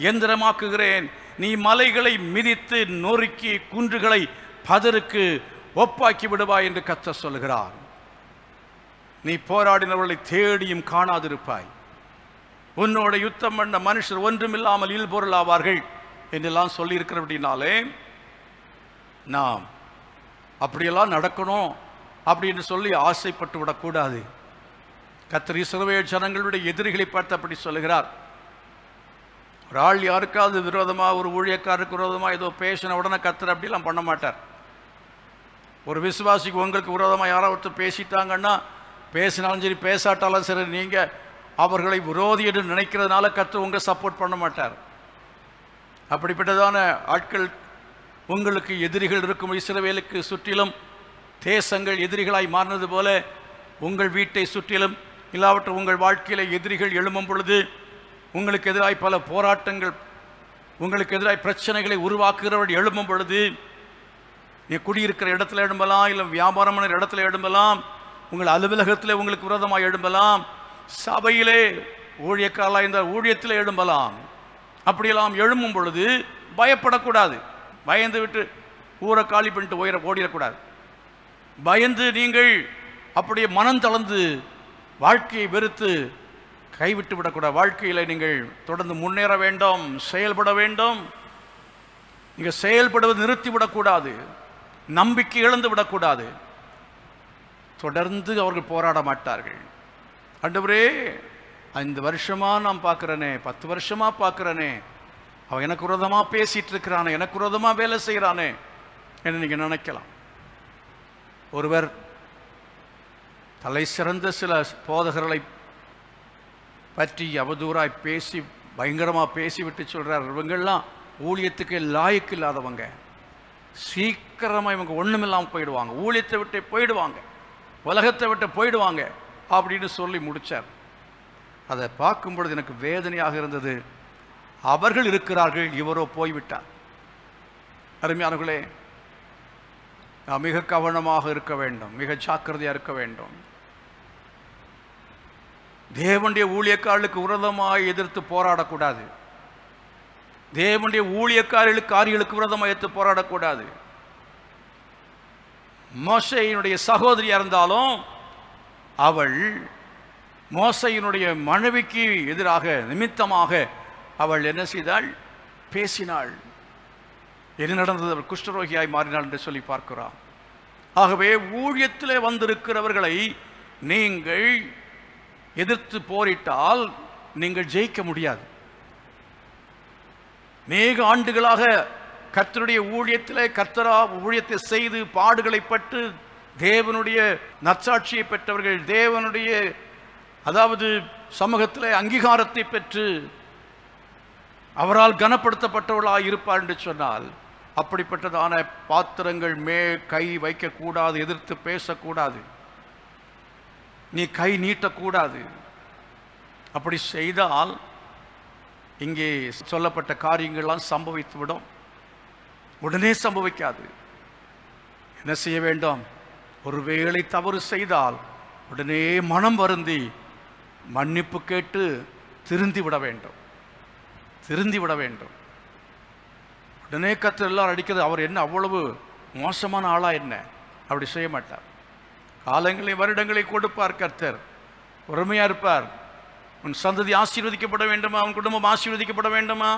எந்திரமாக்குகிறேன். நீ மலைகளை மிதித்து நொறுக்கி குன்றுகளை பதருக்கு ஒப்பாக்கி விடுவாய் என்று கர்த்தர் சொல்லுகிறார். நீ போராடினவர்களை தேடியும் காணாதிருப்பாய். உன்னோட யுத்தம் பண்ண மனுஷர் ஒன்றுமில்லாமல் இல்பொருளாவார்கள் என்றெல்லாம் சொல்லியிருக்கிறபடினாலே நாம் அப்படியெல்லாம் நடக்கணும் அப்படின்னு சொல்லி ஆசைப்பட்டு விடக்கூடாது. கர்த்தர் இஸ்ரவேல் ஜனங்களுடைய எதிரிகளை பார்த்து அப்படி சொல்லுகிறார். ஒரு ஆள் யாருக்காவது விரோதமாக, ஒரு ஊழியக்காரருக்கு விரோதமாக ஏதோ பேசின உடனே கர்த்தர் அப்படிலாம் பண்ண மாட்டார். ஒரு விசுவாசிக்கு உங்களுக்கு விரோதமாக யாராவது பேசிட்டாங்கன்னா, பேசினாலும் சரி பேசாட்டாலும் சரி, நீங்கள் அவர்களை விரோதி என்று நினைக்கிறதுனால கர்த்தர் உங்களை சப்போர்ட் பண்ண மாட்டார். அப்படிப்பட்டதான ஆட்கள் உங்களுக்கு எதிரிகள் இருக்கும். இஸ்ரவேலுக்கு சுற்றிலும் தேசங்கள் எதிரிகளாய் மாறினது போல உங்கள் வீட்டை சுற்றிலும் இல்லாவற்ற உங்கள் வாழ்க்கையில் எதிரிகள் எழும்பும் பொழுது, உங்களுக்கு எதிராய் பல போராட்டங்கள், உங்களுக்கு எதிராய் பிரச்சனைகளை உருவாக்குகிறவர்கள் எழும்பும் பொழுது, நீ குடியிருக்கிற இடத்துல எழும்பலாம், இல்லை வியாபாரம் பண்ணுற இடத்துல எழும்பலாம், உங்கள் அலுவலகத்தில் உங்களுக்கு விரோதமாக எழும்பலாம், சபையிலே ஊழியக்காரலாக இந்த ஊழியத்தில் எழும்பலாம். அப்படியெல்லாம் எழும்பும் பொழுது பயப்படக்கூடாது. பயந்து விட்டு ஊரை காலி பண்ணிட்டு ஓடிடக்கூடாது. பயந்து நீங்கள் அப்படியே மனம் தளர்ந்து வாழ்க்கையை வெறுத்து கைவிட்டு விடக்கூடாது. வாழ்க்கையில் நீங்கள் தொடர்ந்து முன்னேற வேண்டும், செயல்பட வேண்டும். நீங்கள் செயல்படுவது நிறுத்திவிடக்கூடாது, நம்பிக்கை இழந்து விடக்கூடாது. தொடர்ந்து அவர்கள் போராட மாட்டார்கள். ஆண்டவரே, 5 வருஷமாக நான் பார்க்குறேனே, 10 வருஷமாக பார்க்குறேனே, அவன் எனக்கு விரோதமாக பேசிகிட்டு இருக்கிறானே, எனக்கு விரோதமாக வேலை செய்கிறானே என்று நீங்கள் நினைக்கலாம். ஒருவர் தலை சிறந்த சில போதகர்களை பற்றி அவதூறாய் பேசி பயங்கரமாக பேசிவிட்டு சொல்கிறார், இவங்கெல்லாம் ஊழியத்துக்கு லாயக்கு இல்லாதவங்க, சீக்கிரமாக இவங்க ஒன்றுமில்லாமல் போயிடுவாங்க, ஊழியத்தை விட்டு போயிடுவாங்க, உலகத்தை விட்டு போயிடுவாங்க அப்படின்னு சொல்லி முடித்தார். அதை பார்க்கும் பொழுது எனக்கு வேதனையாக இருந்தது. அவர்கள் இருக்கிறார்கள், இவரோ போய்விட்டார். அருமையானவர்களே, நாம் மிக கவனமாக இருக்க வேண்டும், மிக ஜாக்கிரதையாக இருக்க வேண்டும். தேவனுடைய ஊழியக்காரர்களுக்கு விரோதமாக எதிர்த்து போராடக்கூடாது. தேவனுடைய ஊழியக்காரர்களுக்கு விரோதமாக எதிர்த்து போராடக்கூடாது. மோசேயினுடைய சகோதரியாக இருந்தாலும் அவள் மோசேயினுடைய மனைவிக்கு எதிராக நிமித்தமாக அவள் என்ன செய்தாள்? பேசினாள். என்ன நடந்தது? அவள் குஷ்டரோகியாய் மாறினாள் என்று சொல்லி பார்க்கிறான். ஆகவே ஊழியத்திலே வந்திருக்கிறவர்களை நீங்கள் எதிர்த்து போரிட்டால் நீங்கள் ஜெயிக்க முடியாது. அநேக ஆண்டுகளாக கர்த்தருடைய ஊழியத்திலே ஊழியத்தை செய்து பாடுகளை பட்டு தேவனுடைய நற்சாட்சியை பெற்றவர்கள், தேவனுடைய அதாவது சமூகத்திலே அங்கீகாரத்தை பெற்று அவரால் கனப்படுத்தப்பட்டவர்களாக இருப்பார் என்று சொன்னால், அப்படிப்பட்டதான பாத்திரங்கள் மேல் கை வைக்கக்கூடாது, எதிர்த்து பேசக்கூடாது, நீ கை நீட்டக்கூடாது. அப்படி செய்தால் இங்கே சொல்லப்பட்ட காரியங்கள்லாம் சம்பவித்துவிடும். உடனே சம்பவிக்காது. என்ன செய்ய வேண்டும்? ஒருவேளை தவறு செய்தால் உடனே மனம் வருந்தி மன்னிப்பு கேட்டு திருந்தி விட வேண்டும். உடனே கர்த்தர் எல்லாரும் அடிக்கிறது, அவர் என்ன அவ்வளவு மோசமான ஆளா என்ன? அப்படி செய்ய மாட்டார். காலங்களை வருடங்களை கொடுப்பார் கர்த்தர், பொறுமையா இருப்பார். உன் சந்ததி ஆசீர்வதிக்கப்பட வேண்டுமா? உன் குடும்பம் ஆசீர்வதிக்கப்பட வேண்டுமா?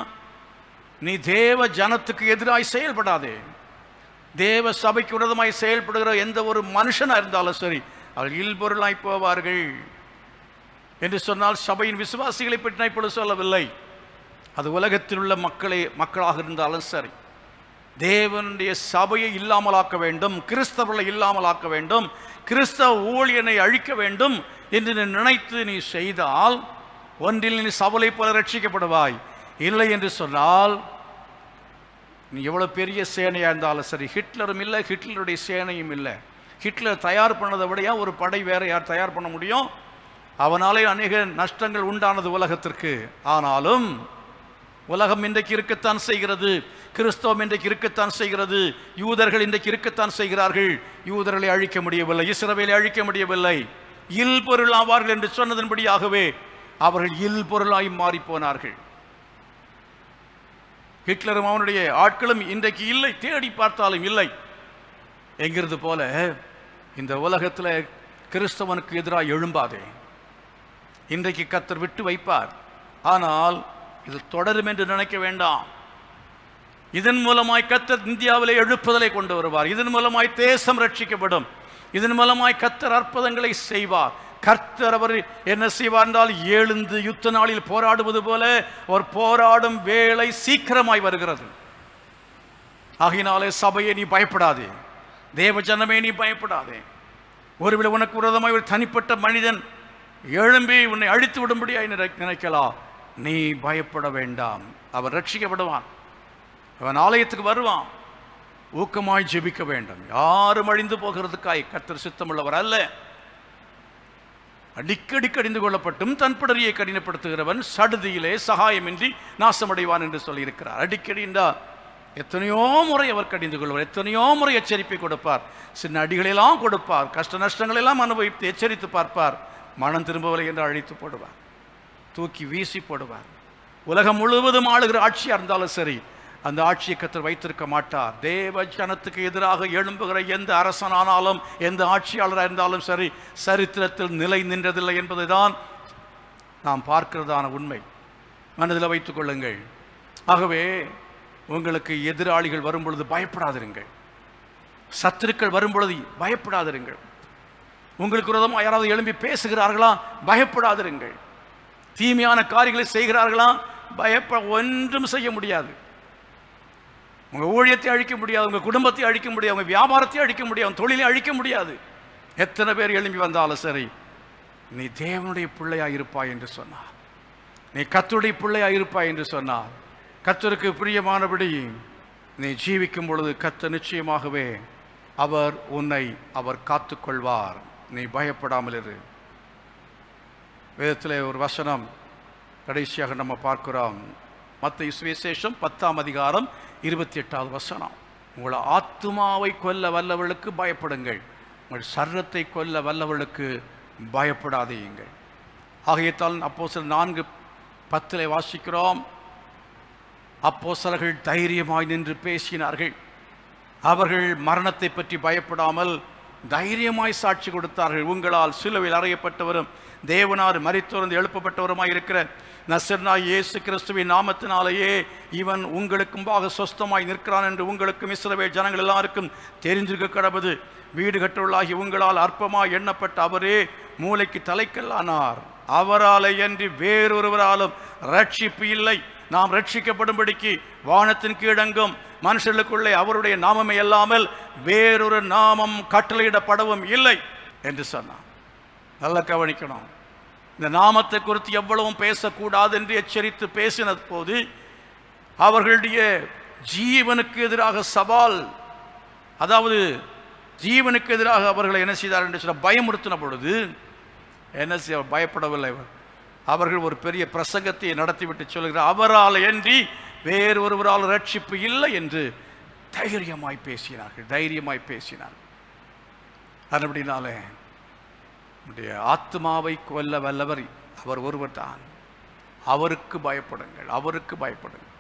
நீ தேவ ஜனத்துக்கு எதிராய் செயல்படாதே. தேவ சபைக்கு விரோதமாய் செயல்படுகிற எந்த ஒரு மனுஷனாக இருந்தாலும் சரி, அவர்கள் இல்பொருளாய் போவார்கள் என்று சொன்னால் சபையின் விசுவாசிகளை பற்றி நான் இப்பொழுது சொல்லவில்லை. அது உலகத்தில் உள்ள மக்களாக இருந்தாலும் சரி, தேவனுடைய சபையை இல்லாமலாக்க வேண்டும், கிறிஸ்தவர்களை இல்லாமலாக்க வேண்டும், கிறிஸ்தவ ஊழியனை அழிக்க வேண்டும் என்று நினைத்து நீ செய்தால் ஒன்றில் நீ சவுலை போல ரட்சிக்கப்படுவாய். இல்லை என்று சொன்னால் நீ எவ்வளவு பெரிய சேனையா இருந்தாலும் சரி, ஹிட்லரும் இல்லை, ஹிட்லருடைய சேனையும் இல்லை. ஹிட்லர் தயார் பண்ணதை விட ஒரு படை வேற யார் தயார் பண்ண முடியும்? அவனாலே அநேக நஷ்டங்கள் உண்டானது உலகத்திற்கு. ஆனாலும் உலகம் இன்றைக்கு இருக்கத்தான் செய்கிறது, கிறிஸ்தவம் இன்றைக்கு இருக்கத்தான் செய்கிறது, யூதர்கள் இன்றைக்கு இருக்கத்தான் செய்கிறார்கள். யூதர்களை அழிக்க முடியவில்லை, இஸ்ரவேலை அழிக்க முடியவில்லை. இல் பொருள் ஆவார்கள் என்று சொன்னதன்படியாகவே அவர்கள் இல் பொருளாய் மாறி போனார்கள். ஹிட்லரும் அவனுடைய ஆட்களும் இன்றைக்கு இல்லை, தேடி பார்த்தாலும் இல்லை. என்கிறது போல இந்த உலகத்தில் கிறிஸ்தவனுக்கு எதிராக எழும்பாதே. இன்றைக்கு கர்த்தர் விட்டு வைப்பார், ஆனால் இது தொடரும் என்று நினைக்க வேண்டாம். இதன் மூலமாய் கர்த்தர் இந்தியாவிலே எழுப்புதலை கொண்டு வருவார். இதன் மூலமாய் தேசம் ரட்சிக்கப்படும். இதன் மூலமாய் கர்த்தர் அற்புதங்களை செய்வார். கர்த்தர் அவர் என்ன செய்வார் என்றால், எழுந்து யுத்த நாளில் போராடுவது போல அவர் போராடும் வேளை சீக்கிரமாய் வருகிறது. ஆகையினாலே சபையை நீ பயப்படாதே, தேவ ஜனமே நீ பயப்படாதே. ஒருவேளை உனக்கு விரோதமாய் ஒரு தனிப்பட்ட மனிதன் எழும்பி உன்னை அழித்து விடும்படியாய் நினைக்கலாம். நீ பயப்பட வேண்டாம். அவன் ரட்சிக்கப்படுவான், அவன் ஆலயத்துக்கு வருவான். ஊக்கமாய் ஜெபிக்க வேண்டும். யாரும் அழிந்து போகிறதுக்காய் கர்த்தர் சித்தமுள்ளவர் அல்ல. அடிக்கடி கடிந்து கொள்ளப்பட்டும் தன் பிடரியை கடினப்படுத்துகிறவன் சடுதியிலே சகாயமின்றி நாசமடைவான் என்று சொல்லியிருக்கிறார். அடிக்கடி என்றால் எத்தனையோ முறை அவர் கடிந்து கொள்வார், எத்தனையோ முறை எச்சரிப்பை கொடுப்பார், சின்ன அடிகளெல்லாம் கொடுப்பார், கஷ்ட நஷ்டங்களெல்லாம் அனுபவித்து எச்சரித்து பார்ப்பார். மனம் திரும்பவில்லை என்று அழைத்து போடுவார், தூக்கி வீசி போடுவார். உலகம் முழுவதும் ஆளுகிற ஆட்சியாக இருந்தாலும் சரி, அந்த ஆட்சியை கர்த்தர் வைத்திருக்க மாட்டார். தேவ ஜனத்துக்கு எதிராக எழும்புகிற எந்த அரசனானாலும் எந்த ஆட்சியாளராக இருந்தாலும் சரி, சரித்திரத்தில் நிலை நின்றதில்லை என்பதை தான் நாம் பார்க்கிறதான உண்மை. மனதில் வைத்துக் கொள்ளுங்கள். ஆகவே உங்களுக்கு எதிராளிகள் வரும்பொழுது பயப்படாதிருங்கள். சத்துருக்கள் வரும்பொழுது பயப்படாதிருங்கள். உங்களுக்கு விரோதமாக யாராவது எழும்பி பேசுகிறார்களா? பயப்படாதிருங்கள். தீமையான காரியங்களை செய்கிறார்களா? ஒன்றும் செய்ய முடியாது. உங்கள் ஊழியத்தை அழிக்க முடியாது, உங்கள் குடும்பத்தை அழிக்க முடியாது, உங்கள் வியாபாரத்தை அழிக்க முடியாது, தொழிலை அழிக்க முடியாது. எத்தனை பேர் எழும்பி வந்தாலும் சரி, நீ தேவனுடைய பிள்ளையாக இருப்பாய் என்று சொன்னார், நீ கர்த்தருடைய பிள்ளையாக இருப்பாய் என்று சொன்னார். கர்த்தருக்கு பிரியமானபடி நீ ஜீவிக்கும் பொழுது கர்த்தர் நிச்சயமாகவே அவர் காத்துக்கொள்வார். நீ பயப்படாமல் இரு. வேதத்தில் ஒரு வசனம் கடைசியாக நம்ம பார்க்கிறோம். மத்தேயு சுவிசேஷம் 10ஆம் அதிகாரம் 28வது வசனம். உங்கள் ஆத்துமாவை கொல்ல வல்லவர்களுக்கு பயப்படுங்கள், உங்கள் சரீரத்தை கொல்ல வல்லவர்களுக்கு பயப்படாதீங்கள். ஆகையால் அப்போஸ்தலர் 4:10 வாசிக்கிறோம். அப்போஸ்தலர்கள் தைரியமாய் நின்று பேசினார்கள். அவர்கள் மரணத்தை பற்றி பயப்படாமல் தைரியமாய் சாட்சி கொடுத்தார்கள். உங்களால் சிலுவையில் அறையப்பட்டவரும் தேவனார் மரித்தோர்ந்து எழுப்பப்பட்டவருமாய் இருக்கிற நசரேயனாகிய இயேசு கிறிஸ்துவின் நாமத்தினாலேயே இவன் உங்களுக்கு முன்பாக சொஸ்தமாய் நிற்கிறான் என்று உங்களுக்கும் இஸ்ரவேல் ஜனங்கள் எல்லாருக்கும் தெரிஞ்சிருக்க கடவுது. வீடு கட்டுள்ளாகி உங்களால் அற்பமாய் எண்ணப்பட்ட அவரே மூளைக்கு தலைக்கல்லானார். அவராலே அன்றி வேறொருவராலும் ரட்சிப்பு இல்லை. நாம் ரட்சிக்கப்படும்படிக்கு வானத்தின் கீழெங்கும் மனுஷர்களுக்குள்ளே அவருடைய நாமமே அல்லாமல் வேறொரு நாமம் கட்டளையிடப்படவும் இல்லை என்று சொன்னார். நல்லா கவனிக்கணும். இந்த நாமத்தை குறித்து எவ்வளவும் பேசக்கூடாது என்று எச்சரித்து பேசின போது அவர்களுடைய ஜீவனுக்கு எதிராக சவால், அதாவது ஜீவனுக்கு எதிராக அவர்களை என்ன செய்தார் என்று சொல்ல பயமுறுத்தின பொழுது என்ன செய்ய பயப்படவில்லை. அவர்கள் ஒரு பெரிய பிரசங்கத்தை நடத்திவிட்டு சொல்கிறார், அவரால் அன்றி வேறொருவரால் ரட்சிப்பு இல்லை என்று தைரியமாய் பேசினார்கள். தைரியமாய் பேசினார். அதுபடினாலே நம்முடைய ஆத்மாவை கொல்ல வல்லவர் அவர் ஒருவர் தான். அவருக்கு பயப்படுங்கள், அவருக்கு பயப்படுங்கள்.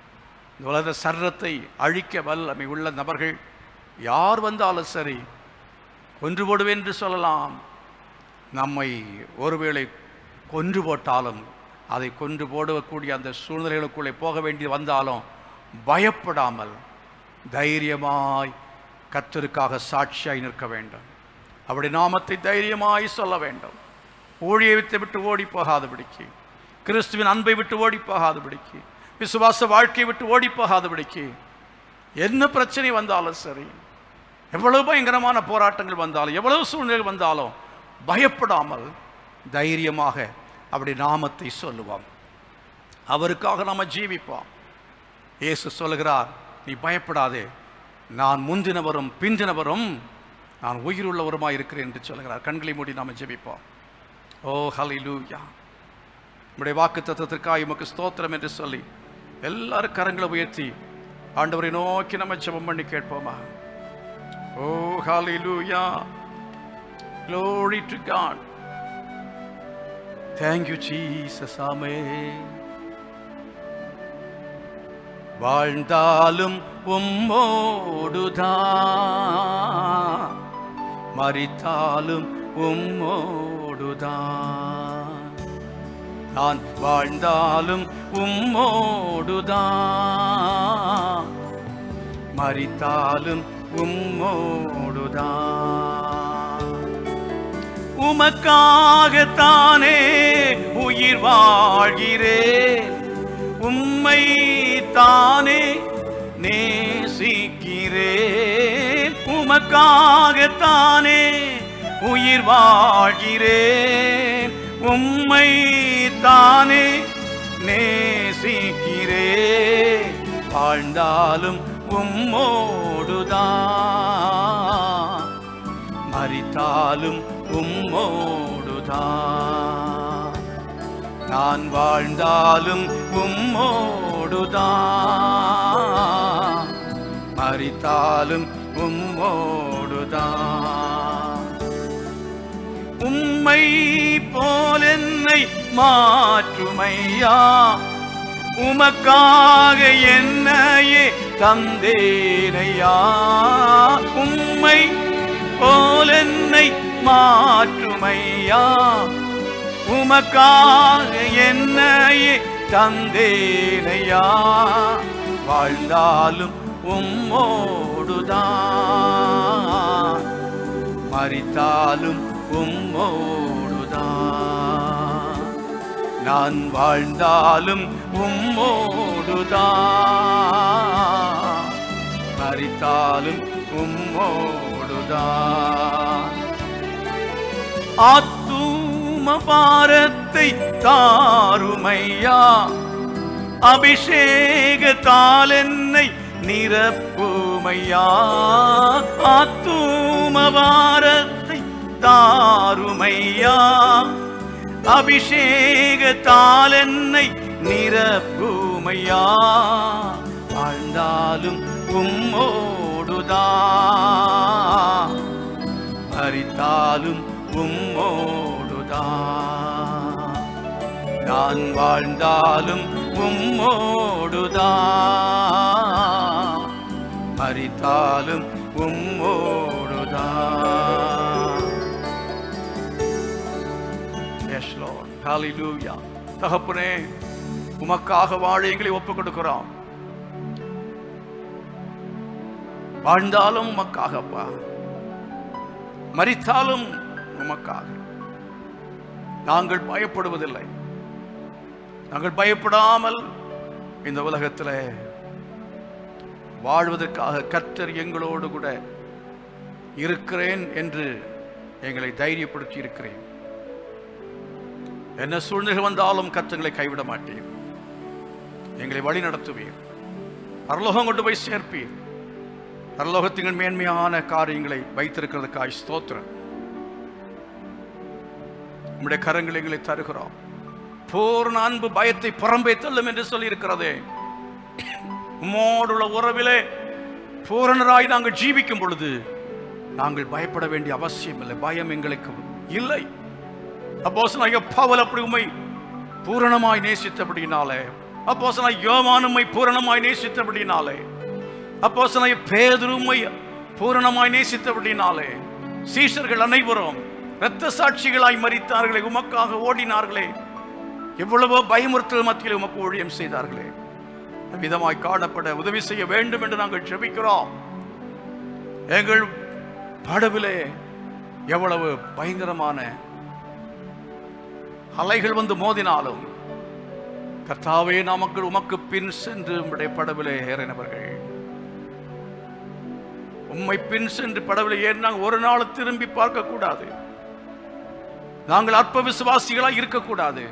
இந்த உலக சரீரத்தை அழிக்க வல்லமை உள்ள நபர்கள் யார் வந்தாலும் சரி, கொன்று போடுவேன் என்று சொல்லலாம். நம்மை ஒருவேளை கொன்று போட்டாலும், அதை கொன்று போடக்கூடிய அந்த சூழ்நிலைகளுக்குள்ளே போக வேண்டி வந்தாலும் பயப்படாமல் தைரியமாய் கர்த்தருக்காக சாட்சியாய் நிற்க வேண்டும். அவருடைய நாமத்தை தைரியமாய் சொல்ல வேண்டும். ஊழியத்தை விட்டு ஓடி போகாதபடிக்கு, கிறிஸ்துவின் அன்பை விட்டு ஓடி போகாதபடிக்கு, விசுவாச வாழ்க்கையை விட்டு ஓடி போகாதபடிக்கு, என்ன பிரச்சனை வந்தாலும் சரி, எவ்வளவு பயங்கரமான போராட்டங்கள் வந்தாலும், எவ்வளவு சூழ்நிலை வந்தாலும் பயப்படாமல் தைரியமாக அப்படி நாமத்தை சொல்லுவோம். அவருக்காக நாம் ஜீவிப்போம். இயேசு சொல்லுகிறார், நீ பயப்படாதே, நான் முந்தினவரும் பிந்தினவரும் நான் உயிருள்ளவருமாய் இருக்கிறேன் என்று சொல்லுகிறார். கண்களை மூடி நாம் ஜெபிப்போம். ஓ ஹல்லேலூயா, உம்முடைய வாக்குத்தத்தத்திற்காக உமக்கு ஸ்தோத்திரம் என்று சொல்லி எல்லாரும் கரங்களை உயர்த்தி ஆண்டவரை நோக்கி நம்ம ஜெபம் பண்ணி கேட்போமா? ஓ ஹல்லேலூயா, glory to God. Thank you Jesus. Amen. வாழ்ந்தாலும் உம்மோடுதான், மரித்தாலும் உம்மோடுதான். நான் வாழ்ந்தாலும் உம்மோடுதான், மரித்தாலும் உம்மோடுதான். உமக்காகத்தானே உயிர் வாழ்கிறேன், உம்மை தானே நேசிக்கிறேன். உமக்காகத்தானே உயிர் வாழ்கிறேன், உம்மை தானே நேசிக்கிறேன். வாழ்ந்தாலும் உம்மோடுதான், மரித்தாலும் உம்மோடுதான். நான் வாழ்ந்தாலும் உம்மோடுதான், மரித்தாலும் உம்மோடுதான். உம்மை போல் என்னை மாற்றுமையா, உமக்காக என்னையே தந்தேனையா. உம்மை போல் என்னை மாற்றுமையா, உமக்காக என்னையே தந்தேனையா. வாழ்ந்தாலும் உம்மோடுதான், மரித்தாலும் உம்மோடுதான். நான் வாழ்ந்தாலும் உம்மோடுதான், மரித்தாலும் உம்மோடுதான். ஆத்தும பாரத்தை தாருமையா, அபிஷேகத்தால் என்னை நிரப்புமையா. ஆத்தும பாரத்தை தாருமையா, அபிஷேகத்தால் என்னை நிரப்புமையா. வாழ்ந்தாலும் உம்மோடுதான், மரித்தாலும் உம்மோடுதான். நான் வாழ்ந்தாலும் உம்மோடுதான், மரித்தாலும் உம்மோடுதான். Yes Lord, hallelujah. தகப்பனே, உமக்காக வாழ எங்களை ஒப்புக் கொடுக்கிறோம். வாழ்ந்தாலும் உமக்காகப்பா, மரித்தாலும் உமக்காக. நாங்கள் பயப்படுவதில்லை. நாங்கள் பயப்படாமல் இந்த உலகத்தில் வாழ்வதற்காக கர்த்தர் எங்களோடு கூட இருக்கிறேன் என்று எங்களை தைரியப்படுத்தி இருக்கிறேன். என்ன சூழ்நிலை வந்தாலும் கர்த்தர்களை கைவிட மாட்டேன். எங்களை வழி நடத்துவீர், பரலோகம் கொண்டு போய் சேர்ப்பீர். பரலோகத்தின் மேன்மையான காரியங்களை வைத்திருக்கிறதுக்காக ஸ்தோத்திரம். உம்முடைய கரங்களை எங்களை தருகிறோம். பூர்ண அன்பு பயத்தை புறம்பே தள்ளும் என்று சொல்லி இருக்கிறதே. உம்மோடுள்ள உறவிலே பூரணராய் நாங்கள் ஜீவிக்கும் பொழுது நாங்கள் பயப்பட வேண்டிய அவசியம் இல்லை. பயம் எங்களுக்கு இல்லை. அப்போஸ்தலனாகிய பவுல் அப்படி உம்மை பூரணமாய் நேசித்தபடினாலே, அப்போஸ்தலனாகிய யோவான் உம்மை பூரணமாய் நேசித்தபடினாலே, அப்போஸ்தலனாகிய பேதுரு உம்மை பூரணமாய் நேசித்தபடினாலே, சீஷர்கள் அனைவரும் இரத்த சாட்சிகளாய் மரித்தார்களே, உமக்காக ஓடினார்களே, எவ்வளவோ பயமுறுத்தல் மத்தியில் உமக்கு ஊழியம் செய்தார்களே. விதமாய் காணப்பட உதவி செய்ய வேண்டும் என்று நாங்கள் ஜெபிக்கிறோம். எங்கள் படவிலே எவ்வளவு பயங்கரமான அலைகள் வந்து மோதினாலும் கர்த்தாவே, நமக்கு உமக்கு பின் சென்று உம்முடைய படவிலே ஏறினவர்கள், உம்மை பின் சென்று படவிலே ஏறினாங்க. ஒரு நாள் திரும்பி பார்க்க கூடாது. நாங்கள் அற்ப விசுவாசிகளாய் இருக்கக்கூடாது.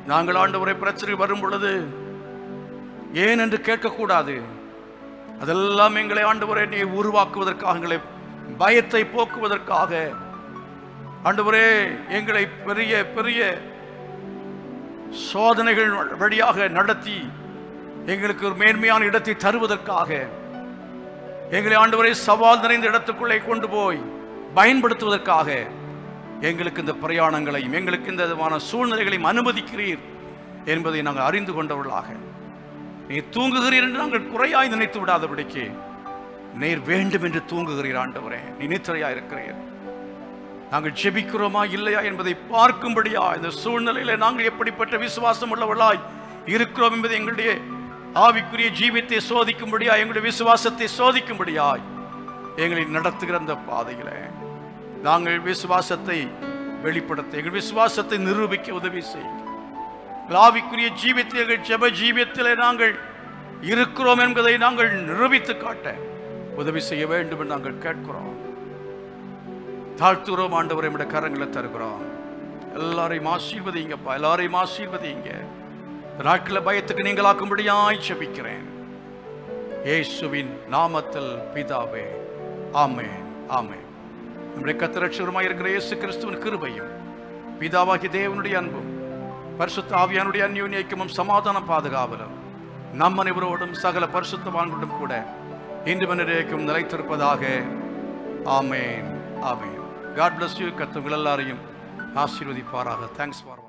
நாங்கள் ஆண்டவரை பிரச்சனை வரும் பொழுது ஏன் என்று கேட்கக்கூடாது. அதெல்லாம் எங்களை ஆண்டவரை நீ உருவாக்குவதற்காக, எங்களை பயத்தை போக்குவதற்காக, ஆண்டவரே எங்களை பெரிய பெரிய சோதனைகள் வழியாக நடத்தி எங்களுக்கு ஒரு மேன்மையான இடத்தை தருவதற்காக, எங்களை ஆண்டவரை சவால் நிறைந்த இடத்துக்குள்ளே கொண்டு போய் பயன்படுத்துவதற்காக எங்களுக்கு இந்த பிரயாணங்களையும் எங்களுக்கு இந்த விதமான சூழ்நிலைகளையும் அனுமதிக்கிறீர் என்பதை நாங்கள் அறிந்து கொண்டவர்களாக, நீ தூங்குகிறீர் என்று நாங்கள் குறையாய் நினைத்து விடாதபடிக்கு நீர் வேண்டும் என்று தூங்குகிறீர் ஆண்டவரே. நீ நித்திரையா இருக்கிறீர். நாங்கள் ஜெபிக்கிறோமா இல்லையா என்பதை பார்க்கும்படியா இந்த சூழ்நிலையில நாங்கள் எப்படிப்பட்ட விசுவாசம் உள்ளவர்களாய் இருக்கிறோம் என்பதை எங்களுடைய ஆவிக்குரிய ஜீவியத்தை சோதிக்கும்படியா, எங்களுடைய விசுவாசத்தை சோதிக்கும்படியாய் எங்களை நடத்துகிற அந்த பாதையில நாங்கள் விசுவாசத்தை வெளிப்படுத்த, எங்கள் விசுவாசத்தை நிரூபிக்க உதவி செய்யும். ஆவிக்குரிய ஜீவியத்தில், எங்கள் ஜெப ஜீவியத்திலே நாங்கள் இருக்கிறோம் என்பதை நாங்கள் நிரூபித்து காட்ட உதவி செய்ய வேண்டும் என்று நாங்கள் கேட்கிறோம். தாழ்த்துகிறோம் ஆண்டவரை, நம்முடைய கரங்களை தருகிறோம். எல்லாரையும் ஆசீர்வதிங்கப்பா, எல்லாரையும் ஆசீர்வதிங்க. நாட்கள பயத்துக்கு நீங்களாக்கும்படியாய் ஜெபிக்கிறேன் இயேசுவின் நாமத்தில் பிதாவே, ஆமென், ஆமென். நம்முடைய கர்த்தர் இரட்சகருமாய் இருக்கிற இயேசு கிறிஸ்துவின் கிருபையும் பிதாவாகிய தேவனுடைய அன்பும் பரிசுத்த ஆவியானுடைய அந்யோன்ய ஐக்கியமும் சமாதான பாதுகாவலும் நம் அனைவரோடும் சகல பரிசுத்தவான்களுடன் கூட இன்று மனிதேக்கும் நிலைத்திருப்பதாக. ஆமென், ஆமென். God bless you. கர்த்தர் எல்லாரையும் ஆசீர்வதிப்பாராக. Thanks for